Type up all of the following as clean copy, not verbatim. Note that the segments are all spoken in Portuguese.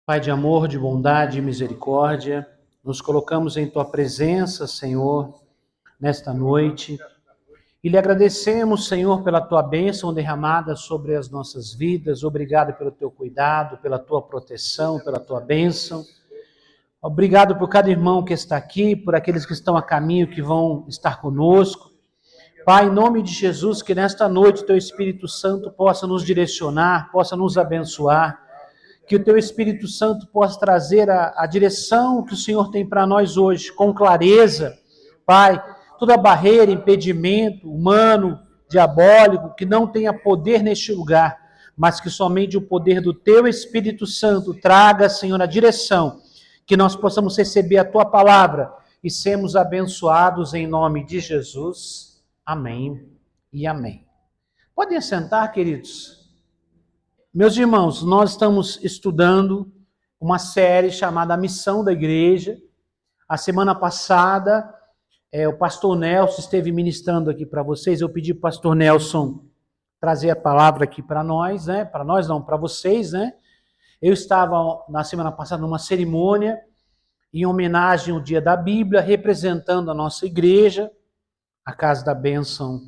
Pai de amor, de bondade e misericórdia, nos colocamos em Tua presença, Senhor, nesta noite, e lhe agradecemos, Senhor, pela Tua bênção derramada sobre as nossas vidas. Obrigado pelo Teu cuidado, pela Tua proteção, pela Tua bênção. Obrigado por cada irmão que está aqui, por aqueles que estão a caminho, que vão estar conosco. Pai, em nome de Jesus, que nesta noite Teu Espírito Santo possa nos direcionar, possa nos abençoar, que o Teu Espírito Santo possa trazer a direção que o Senhor tem para nós hoje, com clareza. Pai, toda barreira, impedimento humano, diabólico, que não tenha poder neste lugar, mas que somente o poder do Teu Espírito Santo traga, Senhor, a direção, que nós possamos receber a Tua palavra e sermos abençoados em nome de Jesus. Amém e amém. Podem sentar, queridos. Meus irmãos, nós estamos estudando uma série chamada A Missão da Igreja. A semana passada, o pastor Nelson esteve ministrando aqui para vocês. Eu pedi para o pastor Nelson trazer a palavra aqui para nós, né? Para nós não, para vocês, né? Eu estava na semana passada numa cerimônia em homenagem ao Dia da Bíblia, representando a nossa igreja, a Casa da Bênção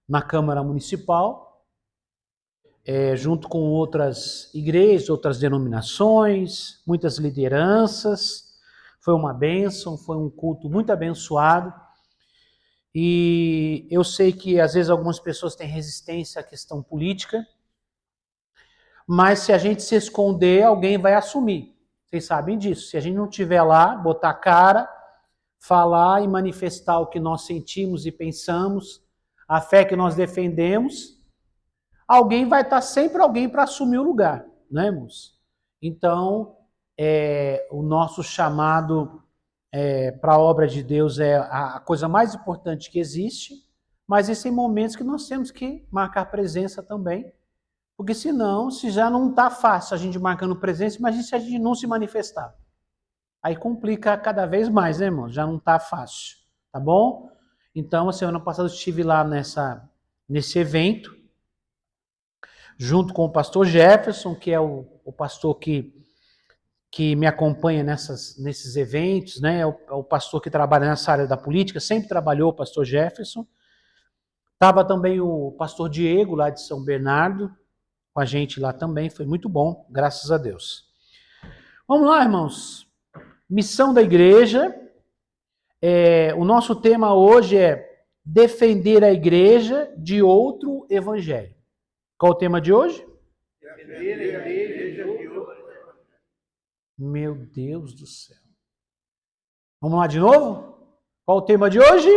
na Câmara Municipal. Junto com outras igrejas, outras denominações, muitas lideranças. Foi uma bênção, foi um culto muito abençoado. E eu sei que às vezes algumas pessoas têm resistência à questão política, mas se a gente se esconder, alguém vai assumir. Vocês sabem disso. Se a gente não estiver lá, botar a cara, falar e manifestar o que nós sentimos e pensamos, a fé que nós defendemos, alguém vai estar sempre alguém para assumir o lugar, né, irmãos? Então, o nosso chamado para a obra de Deus é a coisa mais importante que existe, mas existem momentos que nós temos que marcar presença também, porque senão, se já não está fácil a gente marcando presença, imagina se a gente não se manifestar. Aí complica cada vez mais, né, irmãos? Já não está fácil, tá bom? Então, a semana passada eu estive lá nesse evento, junto com o pastor Jefferson, que é o pastor que me acompanha nesses eventos, né? É o pastor que trabalha nessa área da política, sempre trabalhou o pastor Jefferson. Estava também o pastor Diego, lá de São Bernardo, com a gente lá também, foi muito bom, graças a Deus. Vamos lá, irmãos. Missão da igreja. O nosso tema hoje é defender a igreja de outro evangelho. Qual o tema de hoje? Defender a igreja de outro. Meu Deus do céu. Vamos lá de novo? Qual o tema de hoje?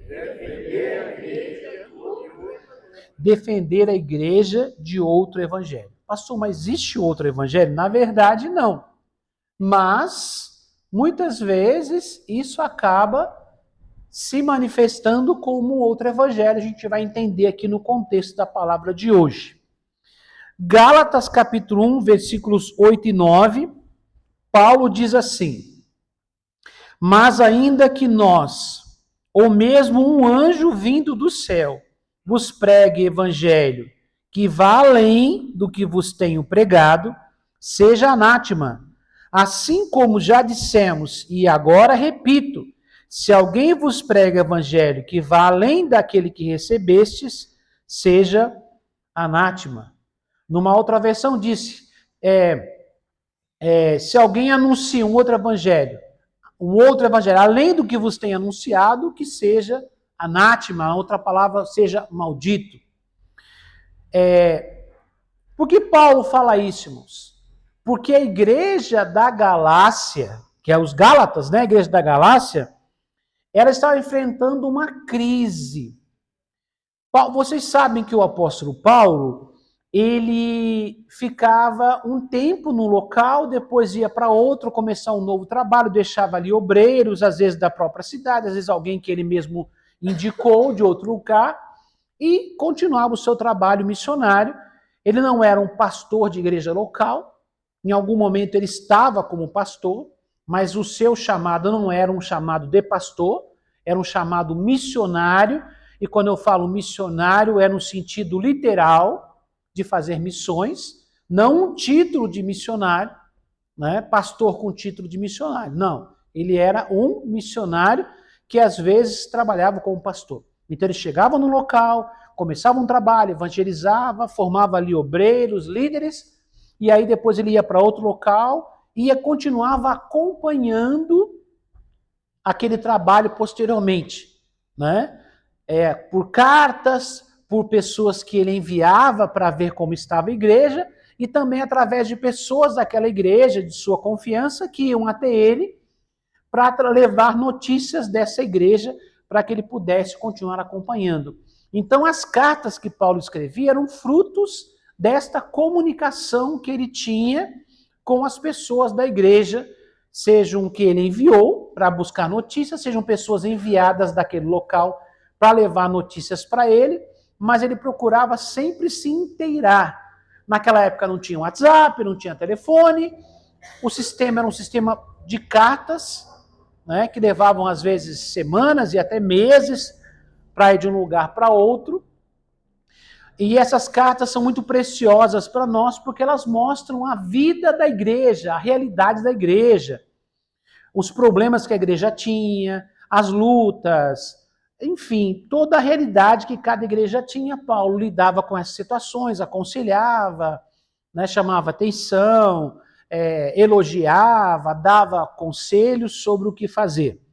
Defender a igreja de outro evangelho. Defender a igreja de outro evangelho. Pastor, mas existe outro evangelho? Na verdade, não. Mas, muitas vezes, isso acaba se manifestando como outro evangelho. A gente vai entender aqui no contexto da palavra de hoje. Gálatas capítulo 1, versículos 8 e 9, Paulo diz assim: mas ainda que nós, ou mesmo um anjo vindo do céu, vos pregue evangelho que vá além do que vos tenho pregado, seja anátema. Assim como já dissemos, e agora repito, se alguém vos prega evangelho que vá além daquele que recebestes, seja anátema. Numa outra versão disse, se alguém anuncia um outro evangelho, além do que vos tem anunciado, que seja anátema, a outra palavra seja maldito. Por que Paulo fala isso, irmãos? Porque a igreja da Galácia, que é os Gálatas, né, a igreja da Galácia, ela estava enfrentando uma crise. Vocês sabem que o apóstolo Paulo, ele ficava um tempo no local, depois ia para outro, começar um novo trabalho, deixava ali obreiros, às vezes da própria cidade, às vezes alguém que ele mesmo indicou de outro lugar, e continuava o seu trabalho missionário. Ele não era um pastor de igreja local, em algum momento ele estava como pastor, mas o seu chamado não era um chamado de pastor, era um chamado missionário, e quando eu falo missionário é no sentido literal de fazer missões, não um título de missionário, né, pastor com título de missionário. Não, ele era um missionário que às vezes trabalhava como pastor. Então ele chegava no local, começava um trabalho, evangelizava, formava ali obreiros, líderes, e aí depois ele ia para outro local e continuava acompanhando aquele trabalho posteriormente, né? Por cartas, por pessoas que ele enviava para ver como estava a igreja, e também através de pessoas daquela igreja, de sua confiança, que iam até ele para levar notícias dessa igreja para que ele pudesse continuar acompanhando. Então as cartas que Paulo escrevia eram frutos desta comunicação que ele tinha com as pessoas da igreja, sejam que ele enviou para buscar notícias, sejam pessoas enviadas daquele local para levar notícias para ele, mas ele procurava sempre se inteirar. Naquela época não tinha WhatsApp, não tinha telefone, o sistema era um sistema de cartas, né, que levavam às vezes semanas e até meses para ir de um lugar para outro. E essas cartas são muito preciosas para nós porque elas mostram a vida da igreja, a realidade da igreja, os problemas que a igreja tinha, as lutas, enfim, toda a realidade que cada igreja tinha. Paulo lidava com essas situações, aconselhava, né, chamava atenção, elogiava, dava conselhos sobre o que fazer.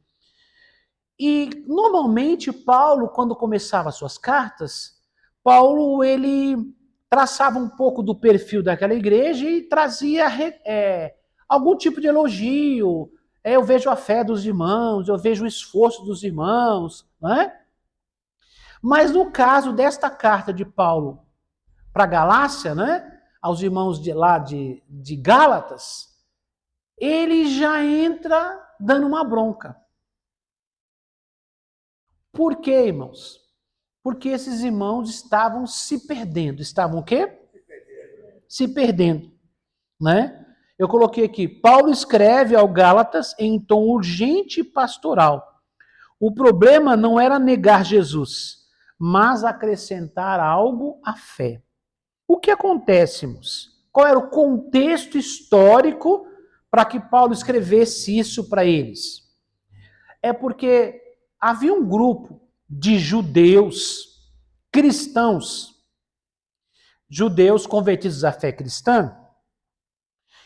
E normalmente Paulo, quando começava suas cartas, Paulo ele traçava um pouco do perfil daquela igreja e trazia algum tipo de elogio. Eu vejo a fé dos irmãos, eu vejo o esforço dos irmãos, né? Mas no caso desta carta de Paulo para Galácia, né, aos irmãos de lá de Gálatas, ele já entra dando uma bronca. Por quê, irmãos? Porque esses irmãos estavam se perdendo. Estavam o quê? Se perdendo, né? Eu coloquei aqui, Paulo escreve ao Gálatas em tom urgente e pastoral. O problema não era negar Jesus, mas acrescentar algo à fé. O que acontece, irmãos? Qual era o contexto histórico para que Paulo escrevesse isso para eles? É porque havia um grupo de judeus cristãos, judeus convertidos à fé cristã,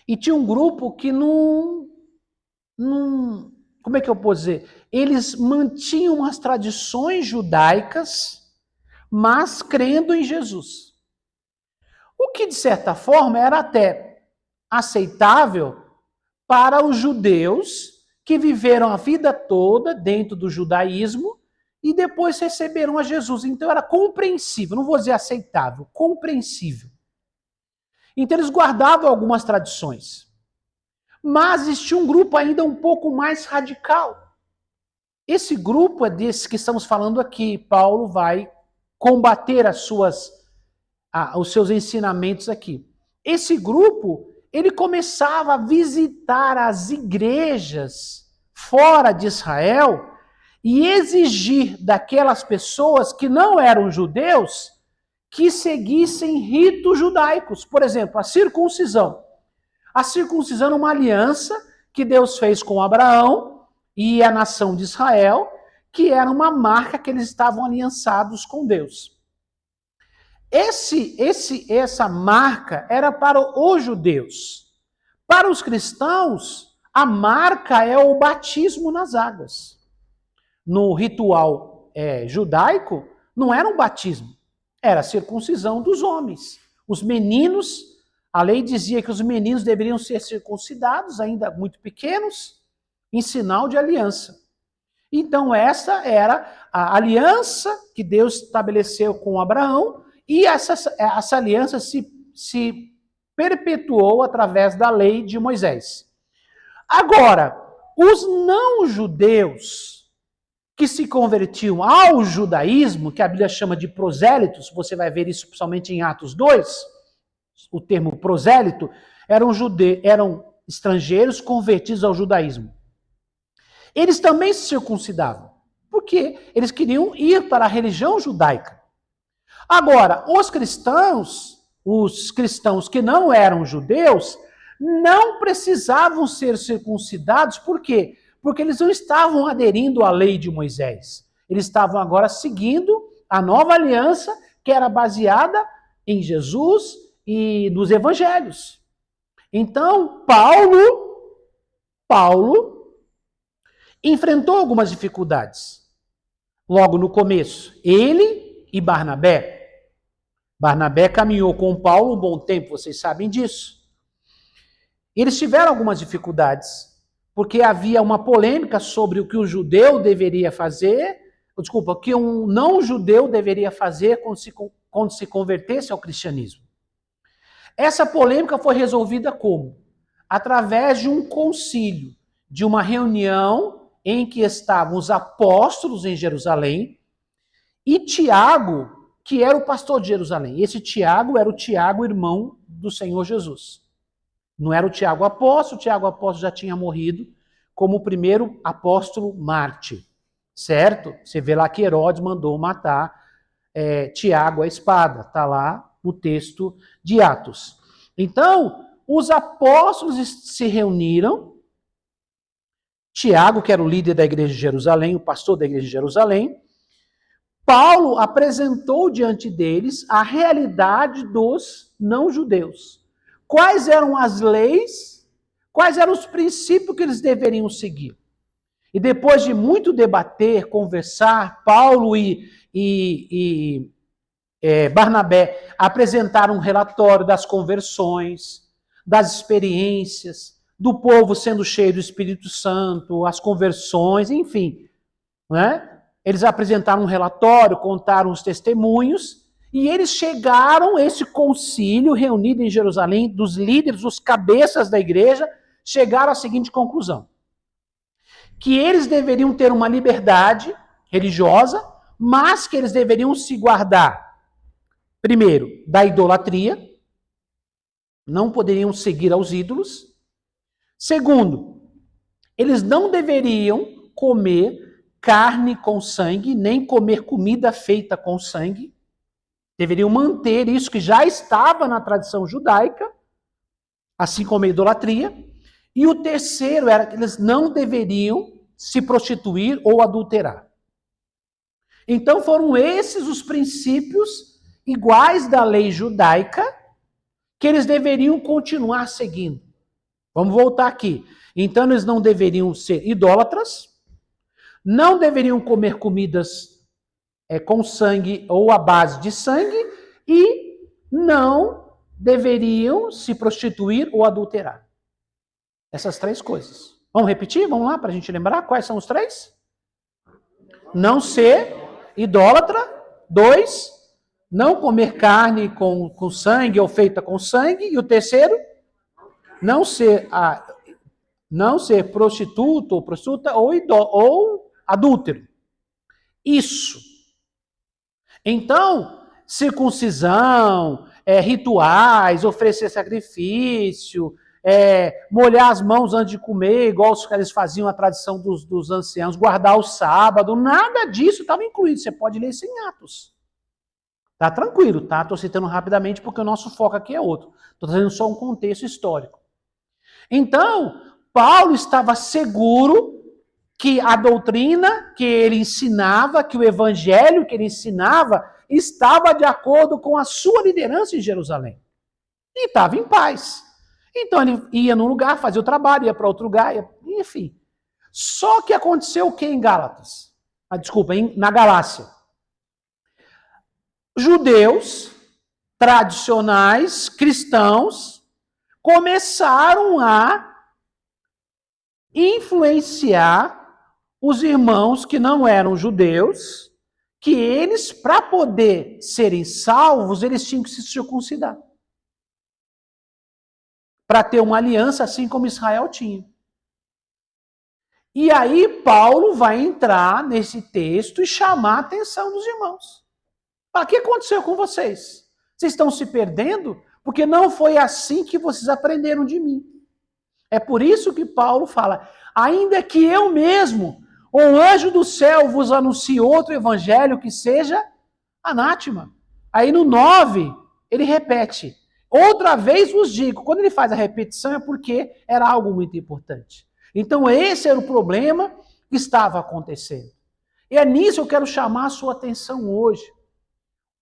e tinha um grupo que não, como é que eu posso dizer? Eles mantinham as tradições judaicas, mas crendo em Jesus. O que, de certa forma, era até aceitável para os judeus que viveram a vida toda dentro do judaísmo e depois receberam a Jesus. Então era compreensível, não vou dizer aceitável, compreensível. Então eles guardavam algumas tradições. Mas existia um grupo ainda um pouco mais radical. Esse grupo é desse que estamos falando aqui. Paulo vai combater os seus ensinamentos aqui. Esse grupo, ele começava a visitar as igrejas fora de Israel e exigir daquelas pessoas que não eram judeus que seguissem ritos judaicos. Por exemplo, a circuncisão. A circuncisão é uma aliança que Deus fez com Abraão e a nação de Israel, que era uma marca que eles estavam aliançados com Deus. Essa marca era para os judeus. Para os cristãos, a marca é o batismo nas águas. No ritual judaico, não era um batismo, era a circuncisão dos homens. Os meninos, a lei dizia que os meninos deveriam ser circuncidados, ainda muito pequenos, em sinal de aliança. Então essa era a aliança que Deus estabeleceu com Abraão, e essa aliança se perpetuou através da lei de Moisés. Agora, os não-judeus que se convertiam ao judaísmo, que a Bíblia chama de prosélitos, você vai ver isso principalmente em Atos 2, o termo prosélito, eram estrangeiros convertidos ao judaísmo. Eles também se circuncidavam, porque eles queriam ir para a religião judaica. Agora, os cristãos que não eram judeus, não precisavam ser circuncidados, por quê? Porque eles não estavam aderindo à lei de Moisés. Eles estavam agora seguindo a nova aliança, que era baseada em Jesus e nos evangelhos. Então, Paulo enfrentou algumas dificuldades. Logo no começo, ele e Barnabé. Barnabé caminhou com Paulo um bom tempo, vocês sabem disso. Eles tiveram algumas dificuldades, porque havia uma polêmica sobre o que o judeu deveria fazer, o que um não-judeu deveria fazer quando se convertesse ao cristianismo. Essa polêmica foi resolvida como? Através de um concílio, de uma reunião em que estavam os apóstolos em Jerusalém e Tiago, que era o pastor de Jerusalém. Esse Tiago era o Tiago, irmão do Senhor Jesus. Não era o Tiago apóstolo já tinha morrido como o primeiro apóstolo mártir, certo? Você vê lá que Herodes mandou matar Tiago à espada, está lá no texto de Atos. Então, os apóstolos se reuniram, Tiago, que era o líder da igreja de Jerusalém, o pastor da igreja de Jerusalém, Paulo apresentou diante deles a realidade dos não-judeus. Quais eram as leis, quais eram os princípios que eles deveriam seguir. E depois de muito debater, conversar, Paulo e Barnabé apresentaram um relatório das conversões, das experiências, do povo sendo cheio do Espírito Santo, as conversões, enfim. Né? Eles apresentaram um relatório, contaram os testemunhos, e eles chegaram, esse concílio reunido em Jerusalém, dos líderes, dos cabeças da igreja, chegaram à seguinte conclusão: que eles deveriam ter uma liberdade religiosa, mas que eles deveriam se guardar, primeiro, da idolatria, não poderiam seguir aos ídolos. Segundo, eles não deveriam comer carne com sangue, nem comer comida feita com sangue. Deveriam manter isso que já estava na tradição judaica, assim como a idolatria. E o terceiro era que eles não deveriam se prostituir ou adulterar. Então foram esses os princípios iguais da lei judaica que eles deveriam continuar seguindo. Vamos voltar aqui. Então eles não deveriam ser idólatras, não deveriam comer comidas com sangue ou à base de sangue e não deveriam se prostituir ou adulterar. Essas três coisas. Vamos repetir? Vamos lá para a gente lembrar quais são os três? Não ser idólatra. 2, não comer carne com sangue ou feita com sangue. E o terceiro, não ser prostituto ou prostituta ou adúltero. Isso. Então, circuncisão, rituais, oferecer sacrifício, molhar as mãos antes de comer, igual os caras faziam a tradição dos anciãos, guardar o sábado, nada disso estava incluído. Você pode ler isso em Atos. Tá tranquilo, tá? Estou citando rapidamente porque o nosso foco aqui é outro. Estou trazendo só um contexto histórico. Então, Paulo estava seguro que a doutrina que ele ensinava, que o evangelho que ele ensinava, estava de acordo com a sua liderança em Jerusalém. E estava em paz. Então ele ia num lugar, fazia o trabalho, ia para outro lugar, enfim. Só que aconteceu o que em Gálatas? Na Galácia. Judeus tradicionais, cristãos, começaram a influenciar os irmãos que não eram judeus, que eles, para poder serem salvos, eles tinham que se circuncidar. Para ter uma aliança assim como Israel tinha. E aí Paulo vai entrar nesse texto e chamar a atenção dos irmãos. O que aconteceu com vocês? Vocês estão se perdendo? Porque não foi assim que vocês aprenderam de mim. É por isso que Paulo fala, ainda que eu mesmo, ou um anjo do céu vos anuncie outro evangelho que seja anátema. Aí no 9, ele repete, Outra vez vos digo, quando ele faz a repetição é porque era algo muito importante. Então esse era o problema que estava acontecendo. E é nisso que eu quero chamar a sua atenção hoje.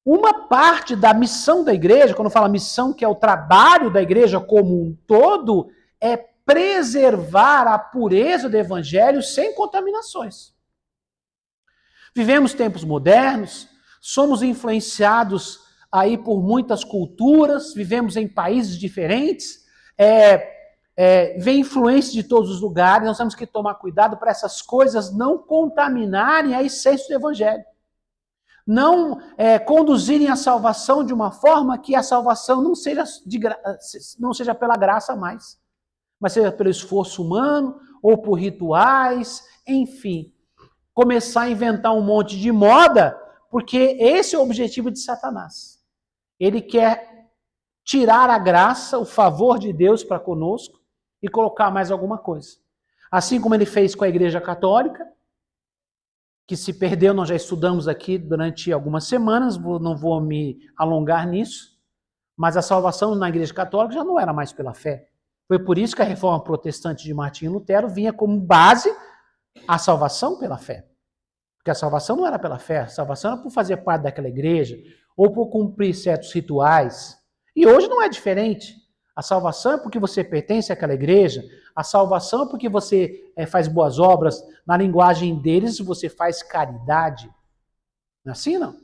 Uma parte da missão da igreja, quando fala missão, que é o trabalho da igreja como um todo, é preservar a pureza do evangelho sem contaminações. Vivemos tempos modernos, somos influenciados aí por muitas culturas, vivemos em países diferentes, vem influência de todos os lugares, nós temos que tomar cuidado para essas coisas não contaminarem a essência do evangelho. Não conduzirem a salvação de uma forma que a salvação não seja pela graça mais, mas seja pelo esforço humano, ou por rituais, enfim. Começar a inventar um monte de moda, porque esse é o objetivo de Satanás. Ele quer tirar a graça, o favor de Deus para conosco e colocar mais alguma coisa. Assim como ele fez com a Igreja Católica, que se perdeu, nós já estudamos aqui durante algumas semanas, não vou me alongar nisso, mas a salvação na Igreja Católica já não era mais pela fé. Foi por isso que a reforma protestante de Martinho Lutero vinha como base a salvação pela fé. Porque a salvação não era pela fé, a salvação era por fazer parte daquela igreja, ou por cumprir certos rituais. E hoje não é diferente. A salvação é porque você pertence àquela igreja, a salvação é porque você faz boas obras, na linguagem deles você faz caridade. Não é assim, não?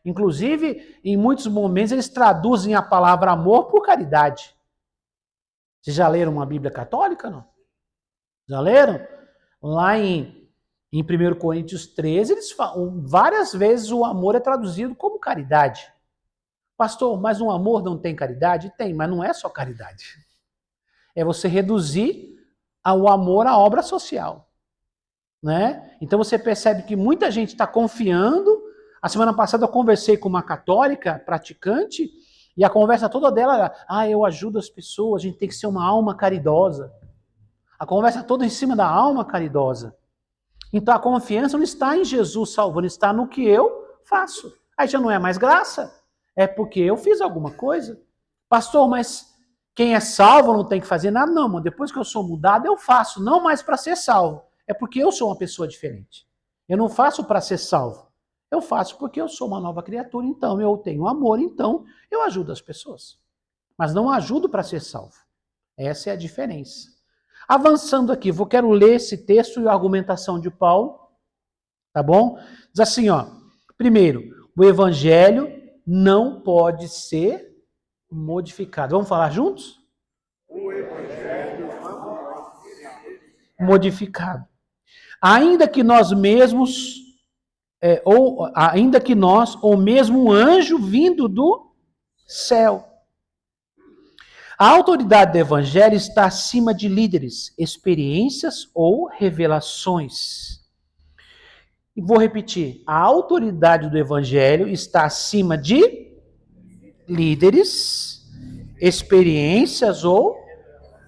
Inclusive, em muitos momentos eles traduzem a palavra amor por caridade. Vocês já leram uma Bíblia católica, não? Já leram? Lá em 1 Coríntios 13, eles falam, várias vezes o amor é traduzido como caridade. Pastor, mas no amor não tem caridade? Tem, mas não é só caridade. É você reduzir o amor à obra social. Né? Então você percebe que muita gente está confiando. A semana passada eu conversei com uma católica praticante e a conversa toda dela era, eu ajudo as pessoas, a gente tem que ser uma alma caridosa. A conversa toda em cima da alma caridosa. Então a confiança não está em Jesus salvando, está no que eu faço. Aí já não é mais graça. É porque eu fiz alguma coisa. Pastor, mas quem é salvo não tem que fazer nada? Não, mano. Depois que eu sou mudado, eu faço. Não mais para ser salvo. É porque eu sou uma pessoa diferente. Eu não faço para ser salvo. Eu faço porque eu sou uma nova criatura, então eu tenho amor, então eu ajudo as pessoas. Mas não ajudo para ser salvo. Essa é a diferença. Avançando aqui, quero ler esse texto e a argumentação de Paulo. Tá bom? Diz assim, primeiro, o evangelho não pode ser modificado. Vamos falar juntos? O evangelho não pode ser modificado. Ainda que nós mesmos, ou mesmo um anjo vindo do céu. A autoridade do evangelho está acima de líderes, experiências ou revelações. E vou repetir, a autoridade do evangelho está acima de líderes, experiências ou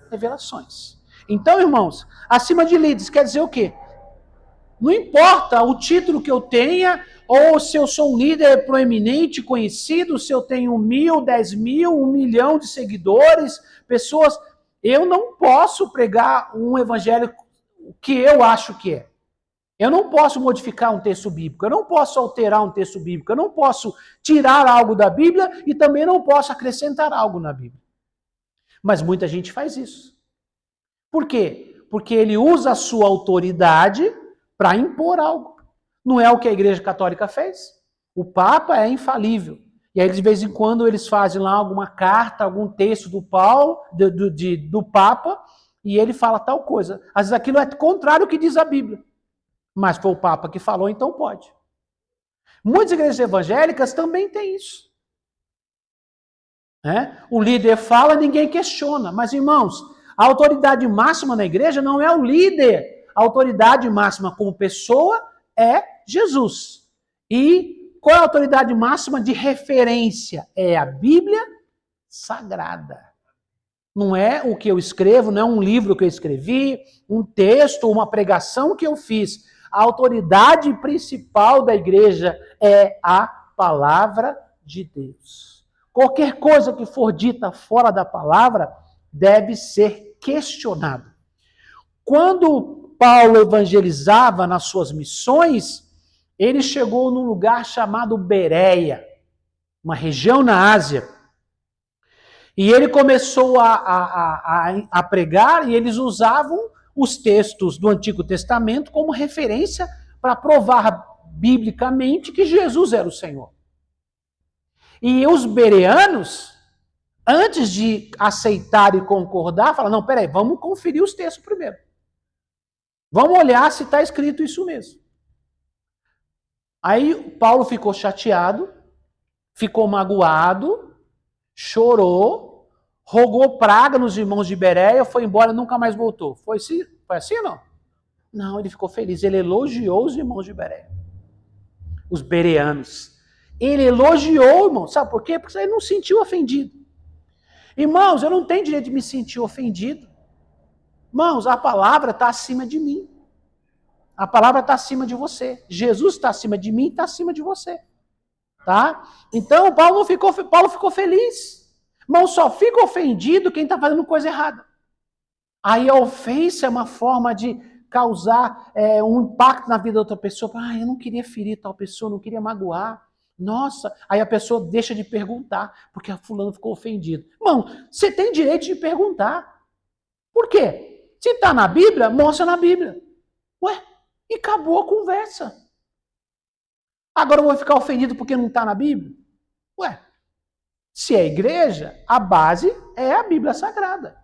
revelações. Então, irmãos, acima de líderes quer dizer o quê? Não importa o título que eu tenha, ou se eu sou um líder proeminente, conhecido, se eu tenho 1.000, 10.000, 1 milhão de seguidores, pessoas, eu não posso pregar um evangelho que eu acho que é. Eu não posso modificar um texto bíblico, eu não posso alterar um texto bíblico, eu não posso tirar algo da Bíblia e também não posso acrescentar algo na Bíblia. Mas muita gente faz isso. Por quê? Porque ele usa a sua autoridade para impor algo. Não é o que a Igreja Católica fez? O Papa é infalível. E aí, de vez em quando, eles fazem lá alguma carta, algum texto do Papa, e ele fala tal coisa. Às vezes aquilo é contrário ao que diz a Bíblia. Mas foi o Papa que falou, então pode. Muitas igrejas evangélicas também têm isso. O líder fala, ninguém questiona. Mas, irmãos, a autoridade máxima na igreja não é o líder. A autoridade máxima como pessoa é Jesus. E qual é a autoridade máxima de referência? É a Bíblia Sagrada. Não é o que eu escrevo, não é um livro que eu escrevi, um texto, uma pregação que eu fiz. A autoridade principal da igreja é a palavra de Deus. Qualquer coisa que for dita fora da palavra deve ser questionado. Quando Paulo evangelizava nas suas missões, ele chegou num lugar chamado Bereia, uma região na Ásia. E ele começou a pregar, e eles usavam os textos do Antigo Testamento como referência para provar biblicamente que Jesus era o Senhor. E os bereanos, antes de aceitar e concordar, falaram, não, peraí, vamos conferir os textos primeiro. Vamos olhar se está escrito isso mesmo. Aí Paulo ficou chateado, ficou magoado, chorou, rogou praga nos irmãos de Bereia, foi embora e nunca mais voltou. Foi assim ou não? Não, ele ficou feliz, ele elogiou os irmãos de Bereia, os bereanos. Ele elogiou, irmão, sabe por quê? Porque ele não se sentiu ofendido. Irmãos, eu não tenho direito de me sentir ofendido. Irmãos, a palavra está acima de mim. A palavra está acima de você. Jesus está acima de mim e está acima de você. Tá? Então, Paulo ficou feliz. Irmão, só fica ofendido quem está fazendo coisa errada. Aí a ofensa é uma forma de causar um impacto na vida da outra pessoa. Eu não queria ferir tal pessoa, não queria magoar. Nossa, aí a pessoa deixa de perguntar, porque a fulano ficou ofendido. Irmão, você tem direito de perguntar. Por quê? Se está na Bíblia, mostra na Bíblia. Ué, e acabou a conversa. Agora eu vou ficar ofendido porque não está na Bíblia? Ué, se é igreja, a base é a Bíblia Sagrada.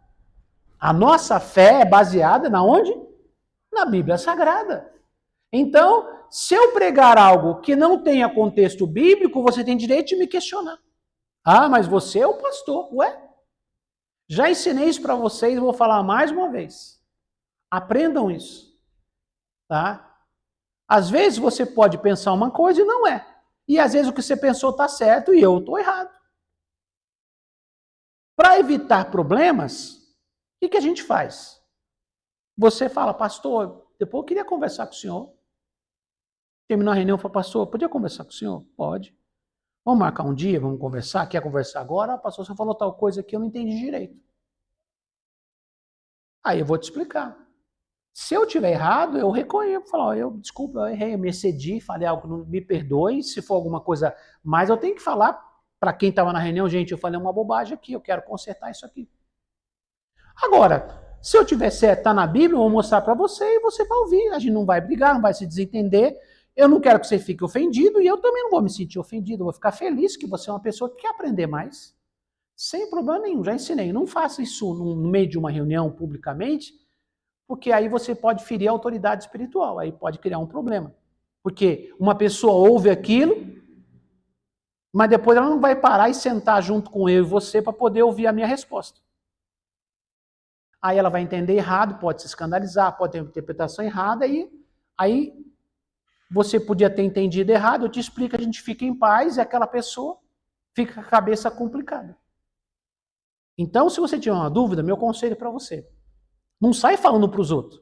A nossa fé é baseada na onde? Na Bíblia Sagrada. Então, se eu pregar algo que não tenha contexto bíblico, você tem direito de me questionar. Mas você é o pastor. Ué? Já ensinei isso para vocês, vou falar mais uma vez. Aprendam isso. Tá? Às vezes você pode pensar uma coisa e não é. E às vezes o que você pensou está certo e eu estou errado. Para evitar problemas, o que a gente faz? Você fala, pastor, depois eu queria conversar com o senhor. Terminou a reunião, fala, pastor, podia conversar com o senhor? Pode. Vamos marcar um dia, vamos conversar? Quer conversar agora? Pastor, você falou tal coisa aqui, eu não entendi direito. Aí eu vou te explicar. Se eu tiver errado, eu reconheço, falo, desculpa, eu errei, eu me excedi, falei algo, não me perdoe, se for alguma coisa mais, eu tenho que falar para quem estava na reunião, gente, eu falei uma bobagem aqui, eu quero consertar isso aqui. Agora, se eu tiver certo, está na Bíblia, eu vou mostrar para você e você vai ouvir, a gente não vai brigar, não vai se desentender, eu não quero que você fique ofendido e eu também não vou me sentir ofendido, eu vou ficar feliz que você é uma pessoa que quer aprender mais, sem problema nenhum, já ensinei, não faça isso no meio de uma reunião publicamente, porque aí você pode ferir a autoridade espiritual, aí pode criar um problema. Porque uma pessoa ouve aquilo, mas depois ela não vai parar e sentar junto com eu e você para poder ouvir a minha resposta. Aí ela vai entender errado, pode se escandalizar, pode ter uma interpretação errada, e aí você podia ter entendido errado, eu te explico, a gente fica em paz e aquela pessoa fica com a cabeça complicada. Então, se você tiver uma dúvida, meu conselho para você, não sai falando para os outros.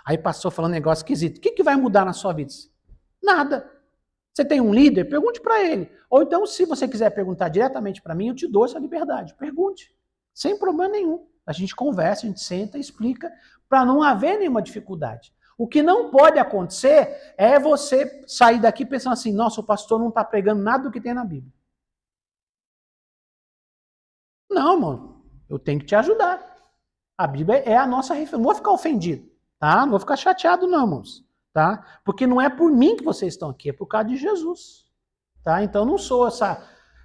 Aí passou falando um negócio esquisito. O que vai mudar na sua vida? Nada. Você tem um líder? Pergunte para ele. Ou então, se você quiser perguntar diretamente para mim, eu te dou essa liberdade. Pergunte. Sem problema nenhum. A gente conversa, a gente senta e explica para não haver nenhuma dificuldade. O que não pode acontecer é você sair daqui pensando assim, nossa, o pastor não está pregando nada do que tem na Bíblia. Não, mano. Eu tenho que te ajudar. A Bíblia é a nossa referência. Não vou ficar ofendido, tá? Não vou ficar chateado não, irmãos. Tá? Porque não é por mim que vocês estão aqui, é por causa de Jesus. Tá? Então não sou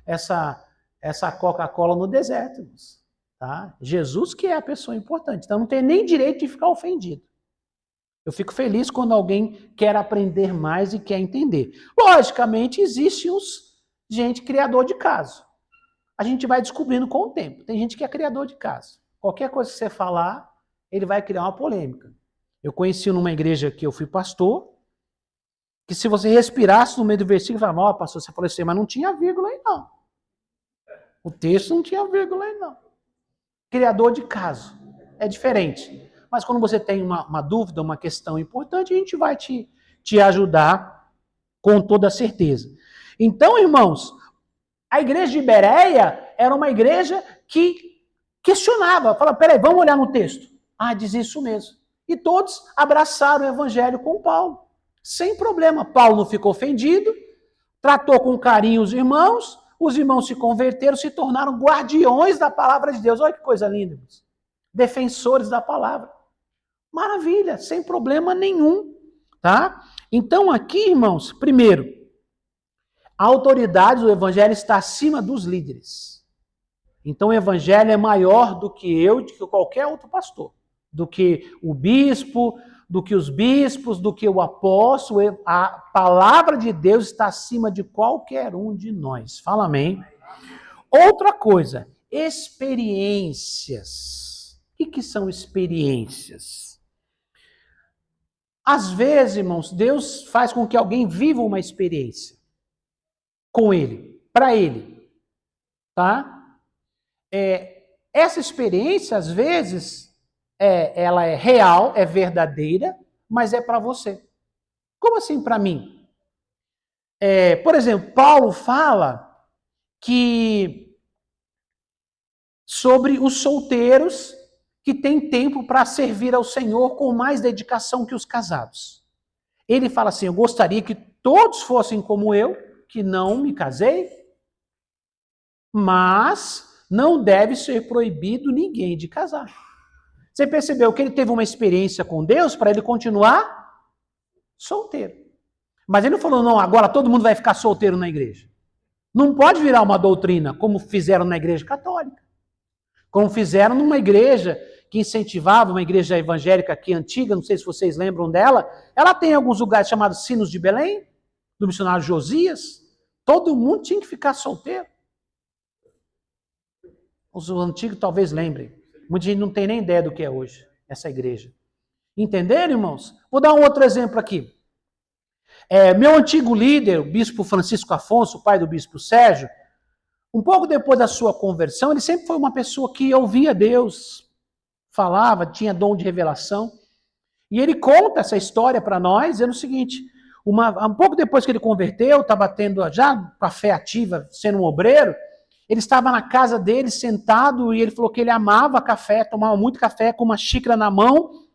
essa Coca-Cola no deserto, irmãos. Tá? Jesus que é a pessoa importante. Então não tem nem direito de ficar ofendido. Eu fico feliz quando alguém quer aprender mais e quer entender. Logicamente, existe gente criador de caso. A gente vai descobrindo com o tempo. Tem gente que é criador de caso. Qualquer coisa que você falar, ele vai criar uma polêmica. Eu conheci numa igreja que eu fui pastor, que se você respirasse no meio do versículo, falava, ó, pastor, você falou isso aí, mas não tinha vírgula aí não. O texto não tinha vírgula aí não. Criador de caso. É diferente. Mas quando você tem uma dúvida, uma questão importante, a gente vai te ajudar com toda certeza. Então, irmãos, a igreja de Bereia era uma igreja que questionava, falava, peraí, vamos olhar no texto. Ah, diz isso mesmo. E todos abraçaram o evangelho com Paulo, sem problema. Paulo não ficou ofendido, tratou com carinho os irmãos se converteram, se tornaram guardiões da palavra de Deus. Olha que coisa linda, irmãos. Defensores da palavra. Maravilha, sem problema nenhum, tá? Então aqui, irmãos, primeiro, a autoridade do evangelho está acima dos líderes. Então o evangelho é maior do que eu, do que qualquer outro pastor, do que o bispo, do que os bispos, do que o apóstolo. A palavra de Deus está acima de qualquer um de nós. Fala amém. Outra coisa, experiências. O que são experiências? Às vezes, irmãos, Deus faz com que alguém viva uma experiência com Ele, para Ele, tá? Essa experiência, às vezes, ela é real, é verdadeira, mas é para você. Como assim para mim? Por exemplo, Paulo fala que sobre os solteiros que têm tempo para servir ao Senhor com mais dedicação que os casados. Ele fala assim, eu gostaria que todos fossem como eu, que não me casei, mas não deve ser proibido ninguém de casar. Você percebeu que ele teve uma experiência com Deus para ele continuar solteiro. Mas ele não falou, não, agora todo mundo vai ficar solteiro na igreja. Não pode virar uma doutrina, como fizeram na igreja católica. Como fizeram numa igreja que incentivava, uma igreja evangélica aqui antiga, não sei se vocês lembram dela, ela tem alguns lugares chamados Sinos de Belém, do missionário Josias. Todo mundo tinha que ficar solteiro. Os antigos talvez lembrem. Muita gente não tem nem ideia do que é hoje, essa igreja. Entenderam, irmãos? Vou dar um outro exemplo aqui. Meu antigo líder, o bispo Francisco Afonso, pai do bispo Sérgio, um pouco depois da sua conversão, ele sempre foi uma pessoa que ouvia Deus, falava, tinha dom de revelação. E ele conta essa história para nós, dizendo o seguinte, um pouco depois que ele converteu, estava tendo já com a fé ativa, sendo um obreiro, ele estava na casa dele, sentado, e ele falou que ele amava café, tomava muito café, com uma xícara na mão.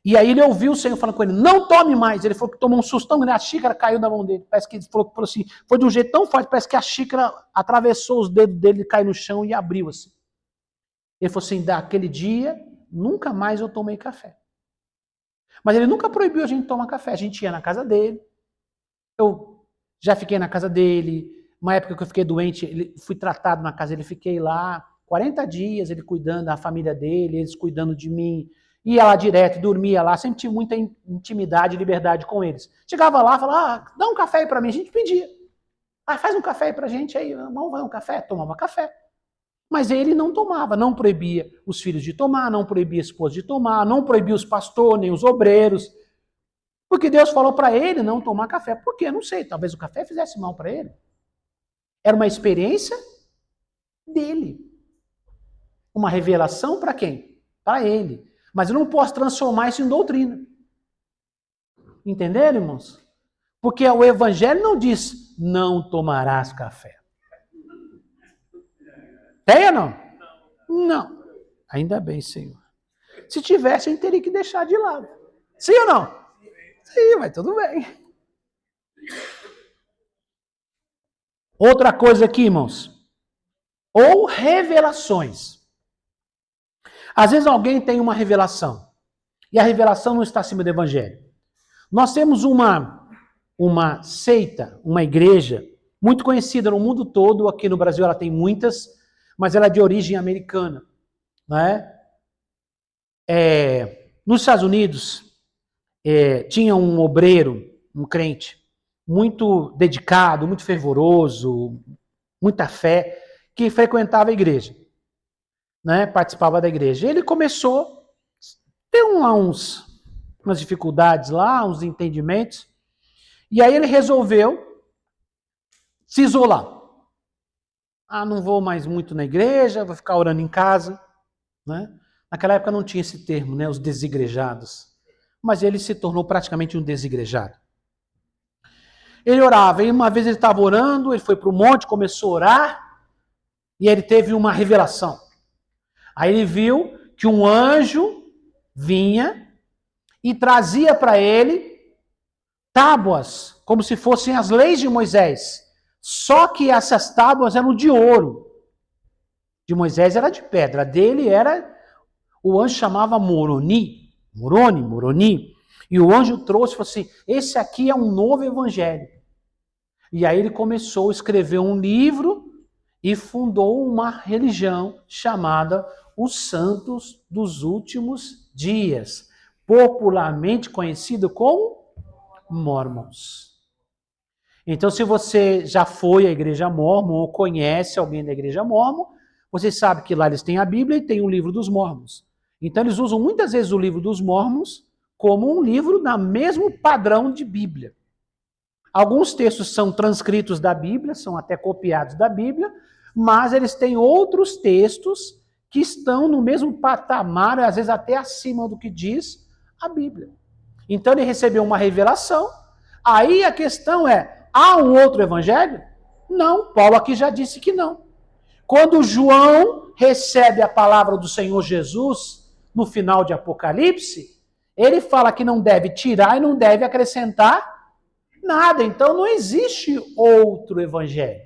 E aí ele ouviu o Senhor falando com ele, não tome mais. Ele falou que tomou um susto tão grande, a xícara caiu da mão dele. Parece que ele falou assim, foi de um jeito tão forte, parece que a xícara atravessou os dedos dele, caiu no chão e abriu assim. Ele falou assim, daquele dia, nunca mais eu tomei café. Mas ele nunca proibiu a gente tomar café. A gente ia na casa dele. Eu já fiquei na casa dele. Uma época que eu fiquei doente, fui tratado na casa dele, fiquei lá 40 dias, ele cuidando da família dele, eles cuidando de mim. Ia lá direto, dormia lá, sempre tive muita intimidade e liberdade com eles. Chegava lá, falava, dá um café aí pra mim, a gente pedia. Faz um café aí pra gente aí, vamos fazer um café? Tomava café. Mas ele não tomava, não proibia os filhos de tomar, não proibia a esposa de tomar, não proibia os pastores, nem os obreiros. Porque Deus falou para ele não tomar café. Por quê? Não sei, talvez o café fizesse mal para ele. Era uma experiência dele. Uma revelação para quem? Para ele. Mas eu não posso transformar isso em doutrina. Entenderam, irmãos? Porque o evangelho não diz, não tomarás café. Tem ou não? Não. Ainda bem, Senhor. Se tivesse, a gente teria que deixar de lado. Sim ou não? Sim, mas tudo bem. Outra coisa aqui, irmãos. Ou revelações. Às vezes alguém tem uma revelação. E a revelação não está acima do evangelho. Nós temos uma seita, uma igreja, muito conhecida no mundo todo. Aqui no Brasil ela tem muitas, mas ela é de origem americana. Né? Nos Estados Unidos, tinha um obreiro, um crente, muito dedicado, muito fervoroso, muita fé, que frequentava a igreja, né? Participava da igreja. Ele começou a ter umas dificuldades lá, uns entendimentos, e aí ele resolveu se isolar. Não vou mais muito na igreja, vou ficar orando em casa. Né? Naquela época não tinha esse termo, né? Os desigrejados. Mas ele se tornou praticamente um desigrejado. Ele orava, e uma vez ele estava orando, ele foi para o monte, começou a orar, E ele teve uma revelação. Aí ele viu que um anjo vinha e trazia para ele tábuas, como se fossem as leis de Moisés. Só que essas tábuas eram de ouro. De Moisés era de pedra. A dele era, o anjo chamava Moroni. E o anjo trouxe e falou assim, esse aqui é um novo evangelho. E aí ele começou a escrever um livro e fundou uma religião chamada os Santos dos Últimos Dias, popularmente conhecido como Mormons. Então, se você já foi à igreja Mormon ou conhece alguém da igreja Mormon, você sabe que lá eles têm a Bíblia e tem o livro dos Mormons. Então, eles usam muitas vezes o livro dos Mormons como um livro no mesmo padrão de Bíblia. Alguns textos são transcritos da Bíblia, são até copiados da Bíblia, mas eles têm outros textos que estão no mesmo patamar, às vezes até acima do que diz a Bíblia. Então ele recebeu uma revelação, aí a questão é, há um outro evangelho? Não, Paulo aqui já disse que não. Quando João recebe a palavra do Senhor Jesus, no final de Apocalipse, ele fala que não deve tirar e não deve acrescentar nada. Então não existe outro evangelho.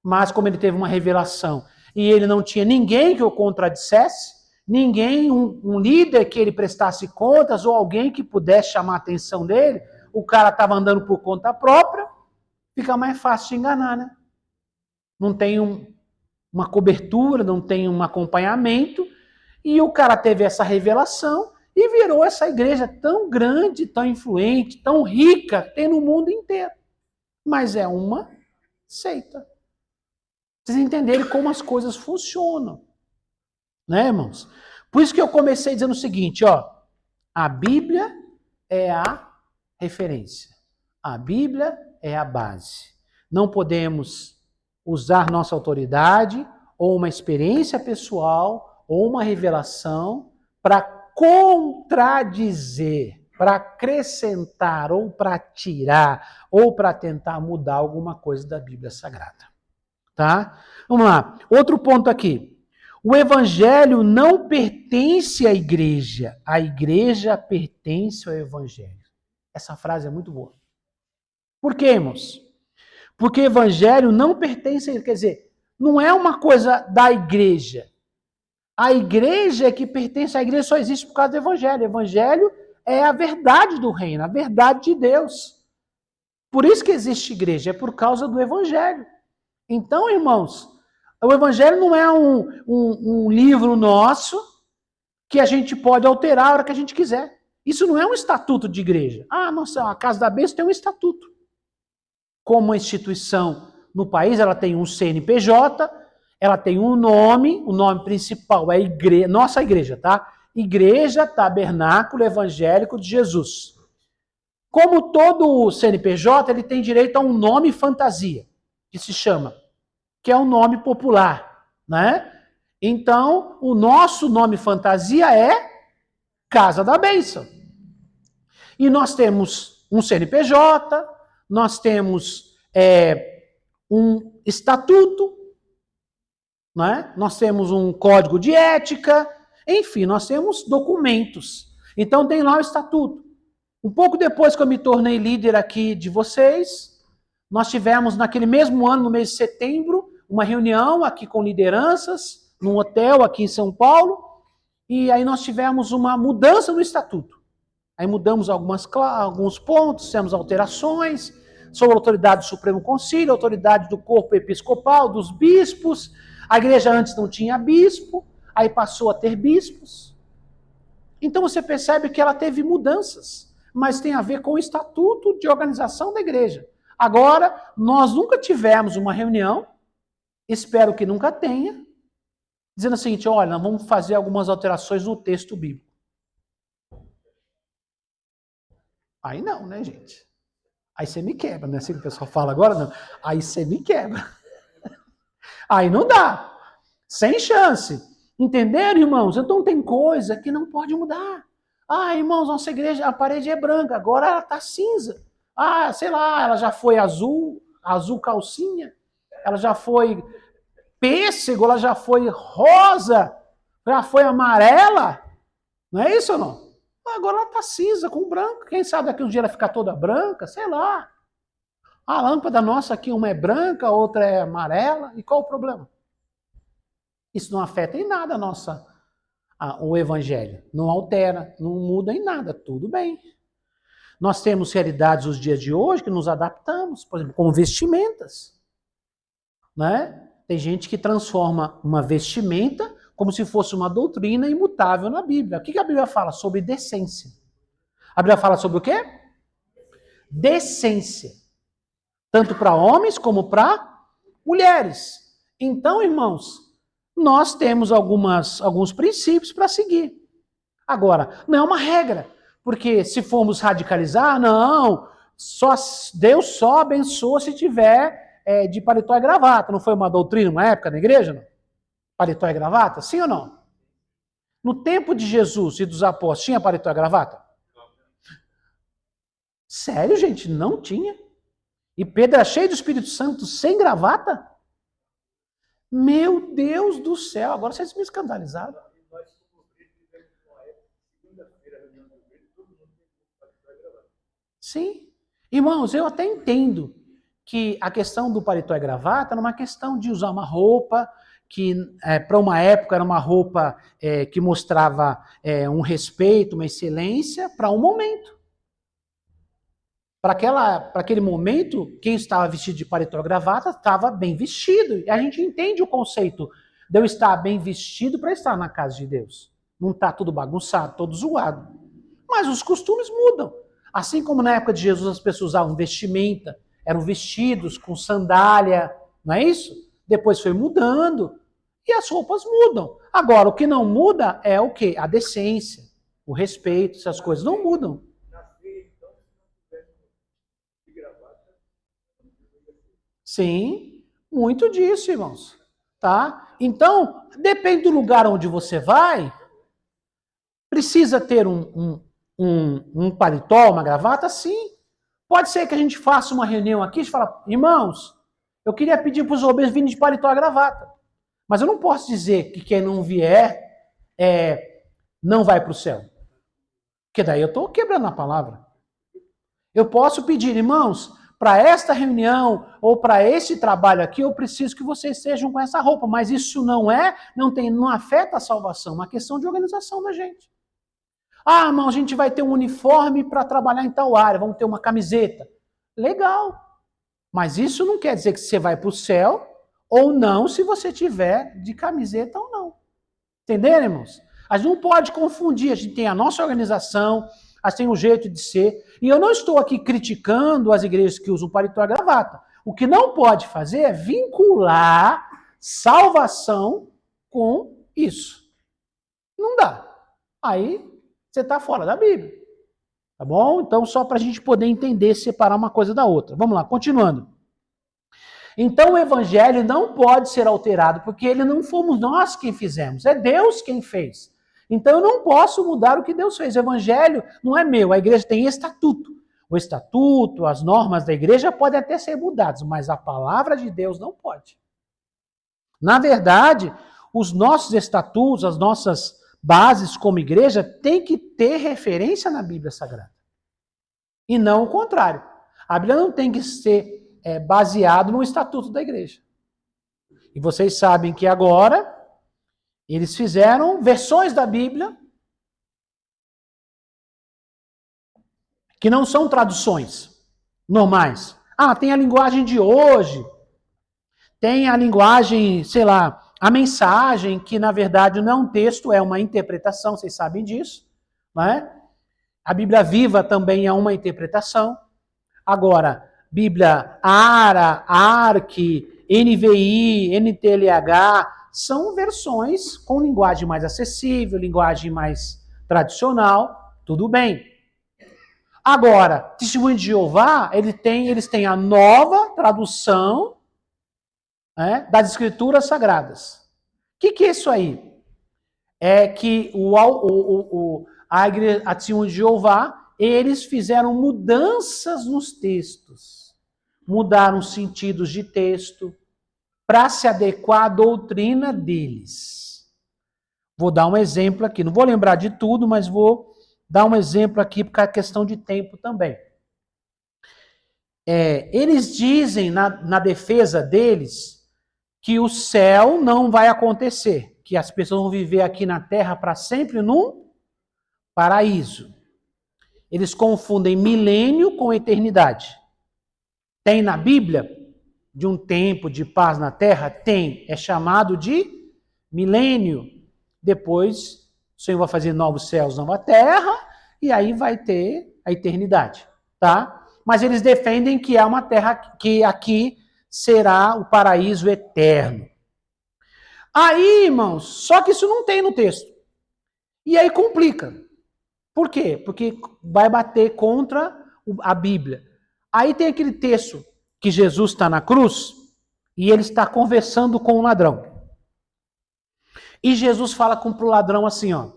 Mas como ele teve uma revelação e ele não tinha ninguém que o contradissesse, ninguém, um líder que ele prestasse contas ou alguém que pudesse chamar a atenção dele, o cara estava andando por conta própria, fica mais fácil de enganar, né? Não tem uma cobertura, não tem um acompanhamento, e o cara teve essa revelação e virou essa igreja tão grande, tão influente, tão rica, tem no mundo inteiro. Mas é uma seita. Vocês entenderem como as coisas funcionam. Né, irmãos? Por isso que eu comecei dizendo o seguinte, ó. A Bíblia é a referência. A Bíblia é a base. Não podemos usar nossa autoridade ou uma experiência pessoal ou uma revelação para contradizer, para acrescentar ou para tirar ou para tentar mudar alguma coisa da Bíblia Sagrada. Tá? Vamos lá. Outro ponto aqui. O evangelho não pertence à igreja. A igreja pertence ao evangelho. Essa frase é muito boa. Por quê, irmãos? Porque o evangelho não pertence a, quer dizer, não é uma coisa da igreja. A igreja é que pertence à igreja, só existe por causa do evangelho. O evangelho é a verdade do reino, a verdade de Deus. Por isso que existe igreja, é por causa do evangelho. Então, irmãos, o evangelho não é um livro nosso que a gente pode alterar a hora que a gente quiser. Isso não é um estatuto de igreja. Ah, nossa, a Casa da Bênção tem um estatuto. Como uma instituição no país, ela tem um CNPJ, ela tem um nome, o nome principal é igreja, nossa igreja, tá? Igreja Tabernáculo Evangélico de Jesus. Como todo CNPJ, ele tem direito a um nome fantasia, que se chama, que é um nome popular, né? Então, o nosso nome fantasia é Casa da Bênção. E nós temos um CNPJ, nós temos um estatuto, né? Nós temos um código de ética, enfim, nós temos documentos. Então tem lá o estatuto. Um pouco depois que eu me tornei líder aqui de vocês, nós tivemos naquele mesmo ano, no mês de setembro, uma reunião aqui com lideranças, num hotel aqui em São Paulo, e aí nós tivemos uma mudança no estatuto. Aí mudamos alguns pontos, fizemos alterações, sobre a autoridade do Supremo Concílio, a autoridade do corpo episcopal, dos bispos. A igreja antes não tinha bispo, aí passou a ter bispos. Então você percebe que ela teve mudanças, mas tem a ver com o estatuto de organização da igreja. Agora, nós nunca tivemos uma reunião, espero que nunca tenha, dizendo o seguinte, olha, nós vamos fazer algumas alterações no texto bíblico. Aí não, né, gente? Aí você me quebra, não é assim que o pessoal fala agora? Não. Aí você me quebra. Aí não dá. Sem chance. Entenderam, irmãos? Então tem coisa que não pode mudar. Ah, irmãos, nossa igreja, a parede é branca, agora ela está cinza. Ah, sei lá, ela já foi azul calcinha, ela já foi pêssego, ela já foi rosa, já foi amarela. Não é isso ou não? Agora ela está cinza com branco. Quem sabe daqui um dia ela ficar toda branca, sei lá. A lâmpada nossa aqui, uma é branca, a outra é amarela. E qual o problema? Isso não afeta em nada o evangelho. Não altera, não muda em nada. Tudo bem. Nós temos realidades nos dias de hoje que nos adaptamos, por exemplo, como vestimentas. Né? Tem gente que transforma uma vestimenta como se fosse uma doutrina imutável na Bíblia. O que a Bíblia fala? Sobre decência. A Bíblia fala sobre o quê? Decência. Tanto para homens como para mulheres. Então, irmãos, nós temos alguns princípios para seguir. Agora, não é uma regra. Porque se formos radicalizar, não, Deus só abençoa se tiver de paletó e gravata. Não foi uma doutrina, uma época na igreja? Não? Paletó e gravata? Sim ou não? No tempo de Jesus e dos apóstolos, tinha paletó e gravata? Sério, gente? Não tinha. E Pedro era cheio do Espírito Santo sem gravata? Meu Deus do céu, agora vocês me escandalizaram. Sim. Irmãos, eu até entendo que a questão do paletó e gravata era uma questão de usar uma roupa que, para uma época, era uma roupa que mostrava um respeito, uma excelência, para um momento. Para aquele momento, quem estava vestido de paletó e gravata estava bem vestido. E a gente entende o conceito de eu estar bem vestido para estar na casa de Deus. Não está tudo bagunçado, todo zoado. Mas os costumes mudam. Assim como na época de Jesus as pessoas usavam vestimenta, eram vestidos com sandália, não é isso? Depois foi mudando e as roupas mudam. Agora, o que não muda é o quê? A decência, o respeito, essas coisas não mudam. Sim, muito disso, irmãos. Tá? Então, depende do lugar onde você vai, precisa ter um paletó, uma gravata? Sim. Pode ser que a gente faça uma reunião aqui e fala, irmãos, eu queria pedir para os obreiros virem de paletó e gravata. Mas eu não posso dizer que quem não vier não vai para o céu. Porque daí eu estou quebrando a palavra. Eu posso pedir, irmãos, para esta reunião ou para esse trabalho aqui, eu preciso que vocês estejam com essa roupa. Mas isso não afeta a salvação, é uma questão de organização da gente. Ah, irmão, a gente vai ter um uniforme para trabalhar em tal área, vamos ter uma camiseta. Legal. Mas isso não quer dizer que você vai para o céu ou não, se você tiver de camiseta ou não. Entenderam, irmãos? A gente não pode confundir, a gente tem a nossa organização, a gente tem um jeito de ser. E eu não estou aqui criticando as igrejas que usam paletó e gravata. O que não pode fazer é vincular salvação com isso. Não dá. Aí você está fora da Bíblia. Tá bom? Então, só para a gente poder entender, separar uma coisa da outra. Vamos lá, continuando. Então, o evangelho não pode ser alterado, porque ele não fomos nós quem fizemos, é Deus quem fez. Então, eu não posso mudar o que Deus fez. O evangelho não é meu, a igreja tem estatuto. O estatuto, as normas da igreja podem até ser mudadas, mas a palavra de Deus não pode. Na verdade, os nossos estatutos, as nossas bases como igreja, tem que ter referência na Bíblia Sagrada. E não o contrário. A Bíblia não tem que ser baseado no estatuto da igreja. E vocês sabem que agora eles fizeram versões da Bíblia que não são traduções normais. Ah, tem a linguagem de hoje, tem a linguagem, sei lá, a mensagem, que na verdade não é um texto, é uma interpretação, vocês sabem disso, né? A Bíblia Viva também é uma interpretação. Agora, Bíblia ARA, ARC, NVI, NTLH, são versões com linguagem mais acessível, linguagem mais tradicional, tudo bem. Agora, Testemunho de Jeová, eles têm a nova tradução das Escrituras Sagradas. O que é isso aí? É que a Testemunho de Jeová, eles fizeram mudanças nos textos. Mudaram sentidos de texto, para se adequar à doutrina deles. Vou dar um exemplo aqui. Não vou lembrar de tudo, mas vou dar um exemplo aqui por questão de tempo também. Eles dizem na defesa deles que o céu não vai acontecer, que as pessoas vão viver aqui na terra para sempre num paraíso. Eles confundem milênio com eternidade. Tem na Bíblia de um tempo de paz na terra? Tem. É chamado de milênio. Depois, o Senhor vai fazer novos céus, nova terra, e aí vai ter a eternidade, tá? Mas eles defendem que é uma terra que aqui será o paraíso eterno. Aí, irmãos, só que isso não tem no texto. E aí complica. Por quê? Porque vai bater contra a Bíblia. Aí tem aquele texto que Jesus está na cruz e ele está conversando com o ladrão. E Jesus fala para o ladrão assim, ó: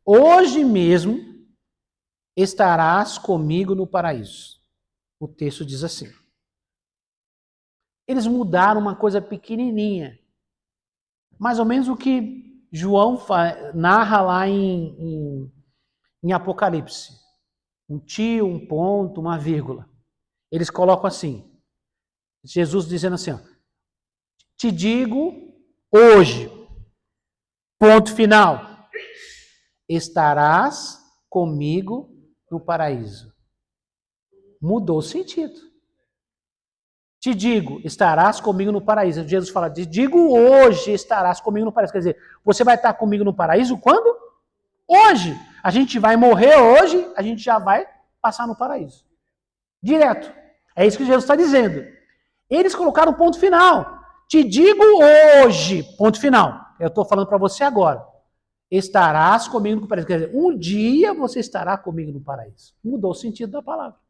hoje mesmo estarás comigo no paraíso. O texto diz assim. Eles mudaram uma coisa pequenininha. Mais ou menos o que João narra lá em Apocalipse. Um tio, um ponto, uma vírgula. Eles colocam assim. Jesus dizendo assim, ó: te digo hoje, ponto final, estarás comigo no paraíso. Mudou o sentido. Te digo, estarás comigo no paraíso. Jesus fala, te digo hoje, estarás comigo no paraíso. Quer dizer, você vai estar comigo no paraíso quando? Hoje. A gente vai morrer hoje, a gente já vai passar no paraíso. Direto. É isso que Jesus está dizendo. Eles colocaram ponto final. Te digo hoje, ponto final. Eu estou falando para você agora. Estarás comigo no paraíso. Quer dizer, um dia você estará comigo no paraíso. Mudou o sentido da palavra.